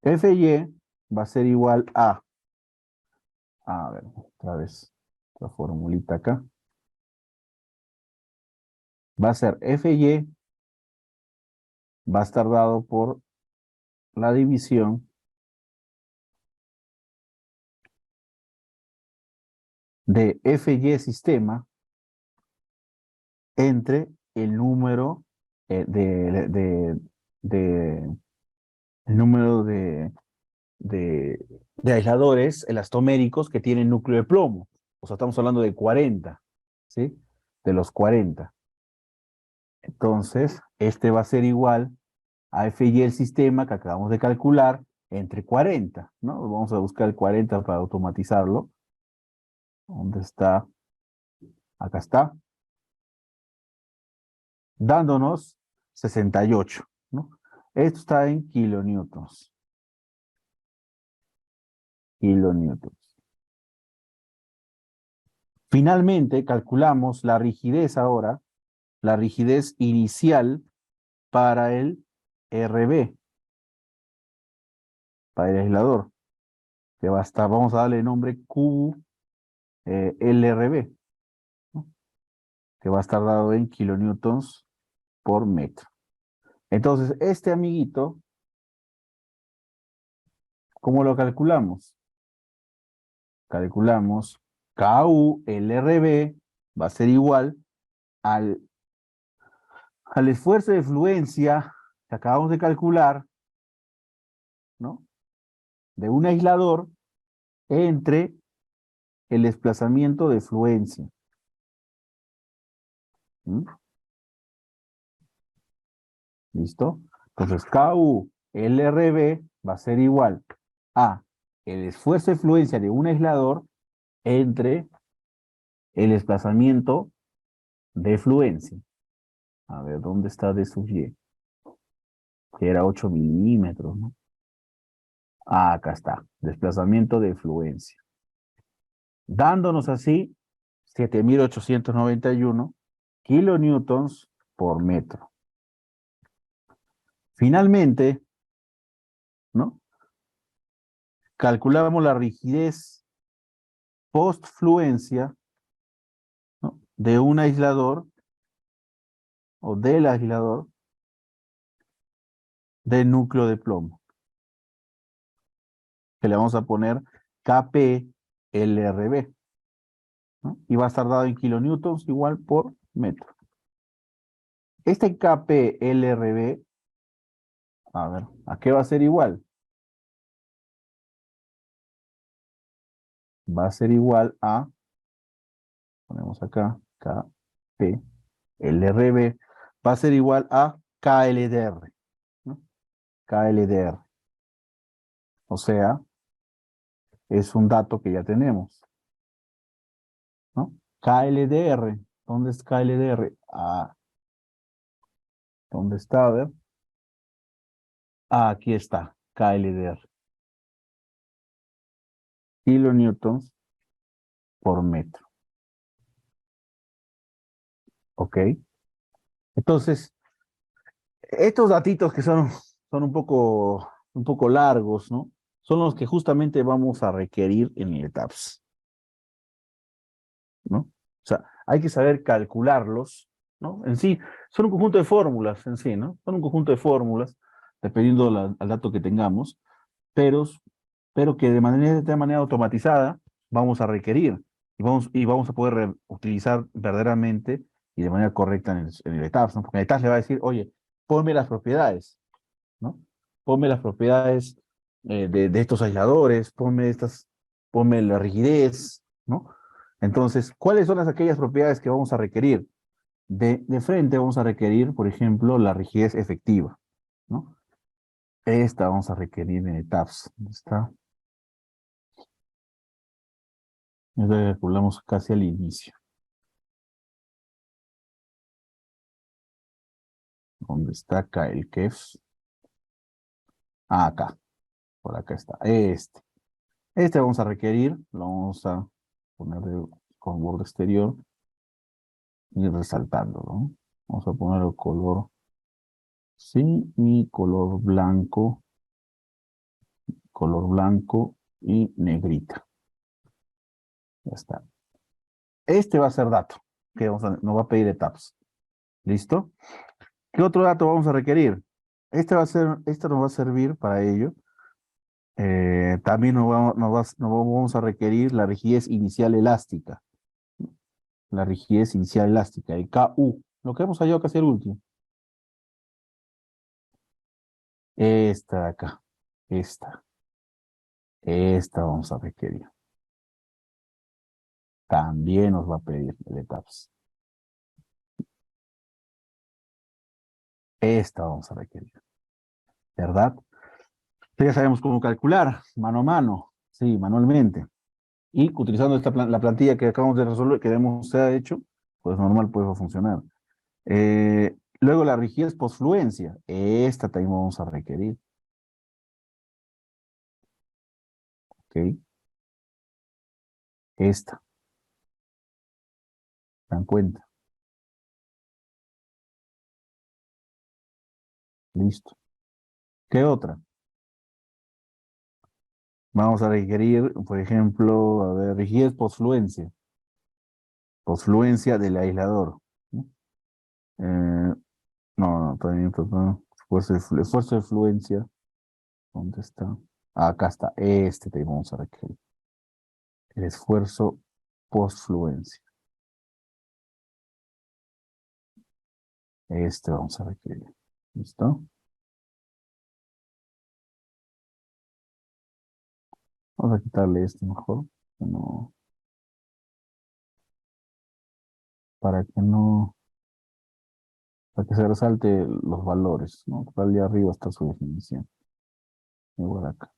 FY va a ser igual a ver, otra vez, la formulita acá. Va a ser FY, va a estar dado por la división de FY sistema entre el número de- el número de aisladores elastoméricos que tienen núcleo de plomo. O sea, estamos hablando de 40, ¿sí? De los 40. Entonces, este va a ser igual a FY el sistema que acabamos de calcular entre 40, ¿no? Vamos a buscar el 40 para automatizarlo. ¿Dónde está? Acá está. Dándonos 68, ¿no? Esto está en kilonewtons. Kilonewtons. Finalmente, calculamos la rigidez ahora, la rigidez inicial para el RB, para el aislador, que va a estar, vamos a darle nombre QLRB, ¿no? Que va a estar dado en kilonewtons por metro. Entonces, este amiguito, ¿cómo lo calculamos? Calculamos KULRB va a ser igual al, al esfuerzo de fluencia que acabamos de calcular, ¿no? De un aislador entre el desplazamiento de fluencia. ¿Mm? ¿Listo? Entonces, KULRB va a ser igual a el esfuerzo de fluencia de un aislador entre el desplazamiento de fluencia. A ver, ¿dónde está de sub y? Que era 8 milímetros, ¿no? Ah, acá está. Desplazamiento de fluencia. Dándonos así 7.891 kilonewtons por metro. Finalmente, ¿no? Calculamos la rigidez post-fluencia, ¿no? De un aislador o del aislador de núcleo de plomo, que le vamos a poner KPLRB, ¿no? Y va a estar dado en kilonewtons igual por metro. Este KPLRB, a ver, ¿a qué va a ser igual? Va a ser igual a, ponemos acá, KPLRB, va a ser igual a KLDR, ¿no? KLDR. O sea, es un dato que ya tenemos, ¿no? KLDR, ¿dónde es KLDR? Ah, ¿dónde está? A ver. Ah, aquí está, KLDR. Kilonewtons por metro. ¿Ok? Entonces, estos datitos que son un poco largos, ¿no? Son los que justamente vamos a requerir en el ETAPS, ¿no? O sea, hay que saber calcularlos, ¿no? En sí, son un conjunto de fórmulas en sí, ¿no? Son un conjunto de fórmulas, dependiendo al dato que tengamos, pero, pero que de manera automatizada vamos a requerir y vamos a poder utilizar verdaderamente y de manera correcta en el ETAPS, ¿no? Porque el ETAPS le va a decir, oye, ponme las propiedades, ¿no? Ponme las propiedades de estos aisladores, ponme la rigidez, ¿no? Entonces, ¿cuáles son aquellas propiedades que vamos a requerir? De frente vamos a requerir, por ejemplo, la rigidez efectiva, ¿no? Esta vamos a requerir en etapas. ¿Dónde está? Esta calculamos casi al inicio. ¿Dónde está acá el KEF? Ah, acá. Por acá está. Este vamos a requerir, lo vamos a poner con borde exterior y resaltando, ¿no? Vamos a poner el color, sí, y color blanco y negrita. Ya está. Este va a ser dato, que nos va a pedir etapas. ¿Listo? ¿Qué otro dato vamos a requerir? Este nos va a servir para ello. También nos vamos a requerir la rigidez inicial elástica. La rigidez inicial elástica, el KU. Lo que hemos hallado casi el último. Esta de acá. Esta. Esta vamos a requerir. También nos va a pedir el etapas. Esta vamos a requerir. ¿Verdad? Ya sabemos cómo calcular, mano a mano, sí, manualmente. Y utilizando la plantilla que acabamos de resolver, que hemos hecho, pues normal pues va a funcionar. Luego la rigidez postfluencia, esta también vamos a requerir. ¿Ok? Esta, ¿se dan cuenta? Listo. ¿Qué otra? Vamos a requerir, por ejemplo, a ver, rigidez postfluencia. Postfluencia del aislador. ¿No? No, también, pues, no. Esfuerzo de fluencia. ¿Dónde está? Ah, acá está. Este te vamos a requerir. El esfuerzo postfluencia. Este vamos a requerir. ¿Listo? Vamos a quitarle este mejor. No, para que no, para que se resalte los valores, ¿no? Para allá arriba está su definición. Igual acá.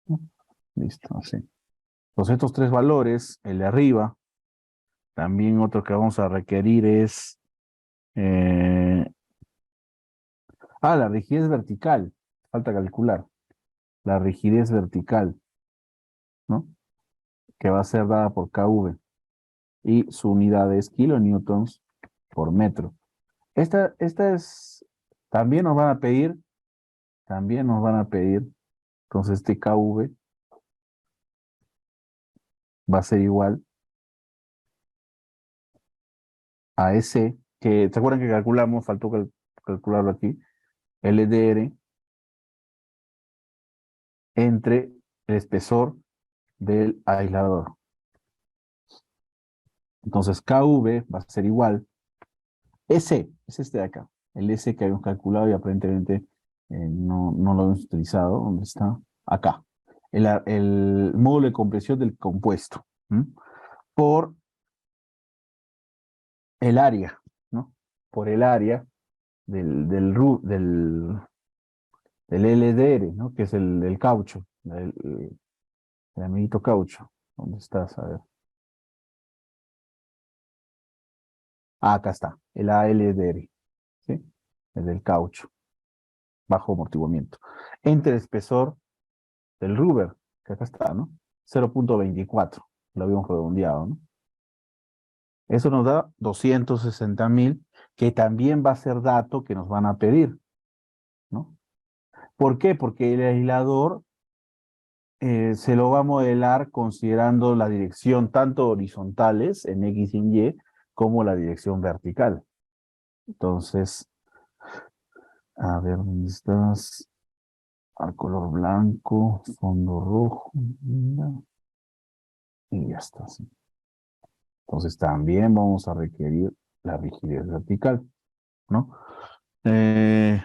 ¿No? Listo, así. Entonces estos tres valores, el de arriba, también otro que vamos a requerir es eh, la rigidez vertical. Falta calcular. La rigidez vertical, ¿no? Que va a ser dada por KV. Y su unidad es kilonewtons por metro. Esta es, también nos van a pedir, también nos van a pedir, entonces este KV va a ser igual a ese, que, ¿se acuerdan que calculamos? Faltó calcularlo aquí, LDR entre el espesor del aislador. Entonces KV va a ser igual, S, es este de acá, el S que habíamos calculado y aparentemente no lo hemos utilizado, ¿dónde está? Acá, el módulo de compresión del compuesto, ¿m? Por el área, ¿no? Por el área del LDR, ¿no? Que es el caucho, el amiguito caucho. ¿Dónde estás? A ver. Ah, acá está, el ALDR, ¿sí? El del caucho, bajo amortiguamiento. Entre el espesor del rubber, que acá está, ¿no? 0.24, lo habíamos redondeado, ¿no? Eso nos da 260.000, que también va a ser dato que nos van a pedir, ¿no? ¿Por qué? Porque el aislador se lo va a modelar considerando la dirección tanto horizontales en X y en Y, como la dirección vertical. Entonces, a ver, ¿dónde estás? Al color blanco, fondo rojo, y ya está. ¿Sí? Entonces también vamos a requerir la rigidez vertical, ¿no? Eh,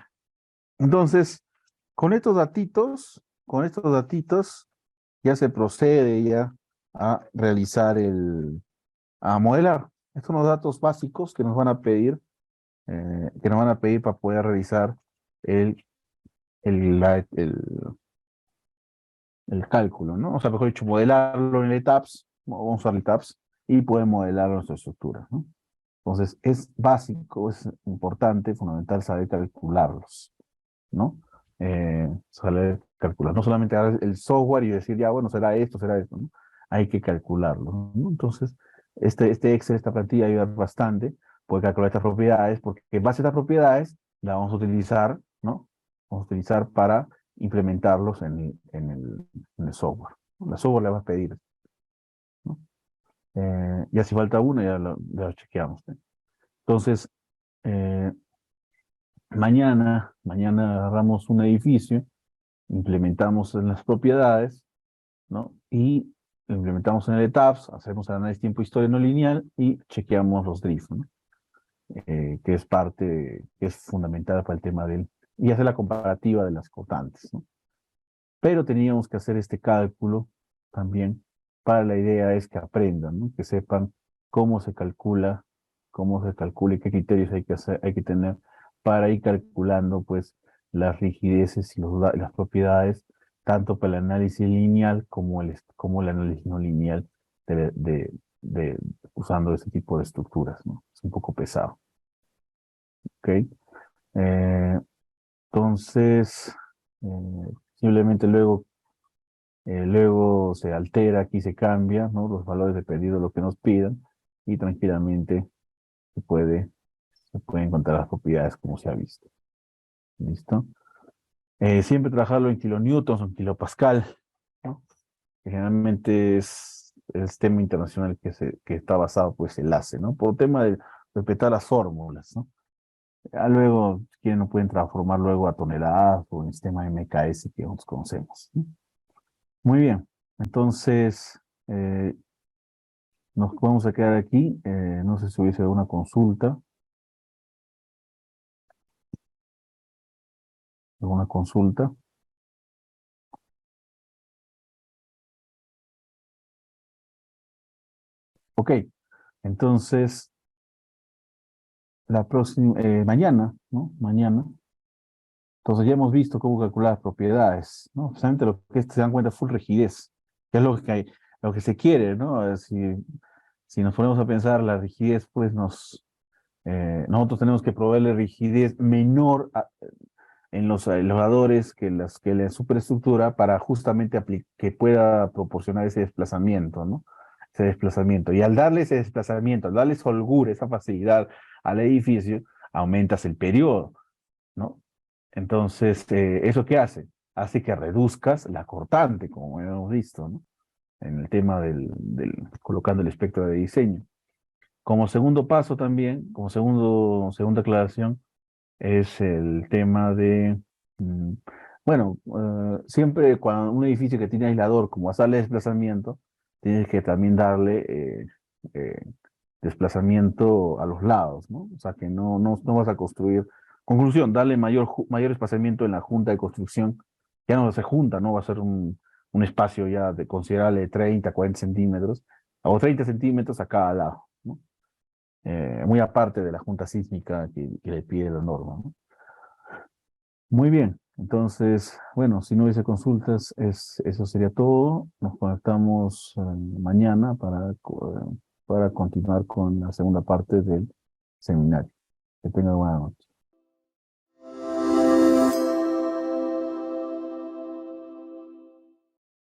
entonces, con estos datitos, ya se procede ya a realizar a modelar. Estos son los datos básicos que nos van a pedir, para poder realizar el, el cálculo, ¿no? O sea, mejor dicho, modelarlo en el ETABS, vamos a usar el ETABS, y poder modelar nuestra estructura, ¿no? Entonces, es básico, es importante, fundamental saber calcularlos, ¿no? Saber calcular. No solamente dar el software y decir, ya, bueno, será esto, ¿no? Hay que calcularlo, ¿no? Entonces, este Excel, esta plantilla ayuda bastante, puede calcular estas propiedades, porque en base a estas propiedades, la vamos a utilizar, ¿no? Vamos a utilizar para implementarlos en el software. La software le va a pedir, ¿no? Ya si falta una, ya lo chequeamos, ¿no? Entonces, eh, mañana agarramos un edificio, implementamos en las propiedades, ¿no? Y lo implementamos en el ETABS, hacemos el análisis tiempo-historia no lineal y chequeamos los drifts, ¿no? Que es que es fundamental para el tema y hacer la comparativa de las constantes, ¿no? Pero teníamos que hacer este cálculo también, para la idea es que aprendan, ¿no? Que sepan cómo se calcula, y qué criterios hay que tener para ir calculando, pues, las rigideces y las propiedades, tanto para el análisis lineal como el análisis no lineal usando ese tipo de estructuras, ¿no? Es un poco pesado, ¿ok? Eh, entonces, simplemente luego se altera, aquí se cambia, ¿no? Los valores dependiendo de lo que nos pidan, y tranquilamente se puede encontrar las propiedades como se ha visto. ¿Listo? Siempre trabajarlo en kilonewtons o en kilopascal, ¿no? Que generalmente es el sistema internacional que está basado, pues, el ACE, ¿no? Por tema de respetar las fórmulas, ¿no? Ya luego, si quieren, no pueden transformar luego a toneladas o en sistema MKS que nosotros conocemos, ¿no? Muy bien, entonces nos vamos a quedar aquí. No sé si hubiese alguna consulta. ¿Alguna consulta? Ok, entonces mañana, ¿no? Mañana. Entonces ya hemos visto cómo calcular las propiedades, ¿no? Precisamente lo que se dan cuenta es full rigidez, que es lo que se quiere, ¿no? Si nos ponemos a pensar, la rigidez, pues nosotros tenemos que proveerle rigidez menor en los elevadores que la superestructura, para justamente que pueda proporcionar ese desplazamiento, ¿no? Ese desplazamiento. Y al darle ese desplazamiento, al darle esa holgura, esa facilidad al edificio, aumentas el periodo, ¿no? Entonces, ¿eso qué hace? Hace que reduzcas la cortante, como hemos visto, ¿no? En el tema colocando el espectro de diseño. Como segundo paso también, segunda aclaración, es el tema bueno, siempre cuando un edificio que tiene aislador, como hacerle desplazamiento, tienes que también darle eh, desplazamiento a los lados, ¿no? O sea que no vas a construir. Conclusión, darle mayor espaciamiento en la junta de construcción. Ya no se junta, ¿no? Va a ser un espacio ya considerable de 30, 40 centímetros, o 30 centímetros a cada lado, ¿no? Muy aparte de la junta sísmica que le pide la norma, ¿no? Muy bien, entonces, bueno, si no hubiese consultas, eso sería todo. Nos conectamos mañana para continuar con la segunda parte del seminario. Que tenga buena noche.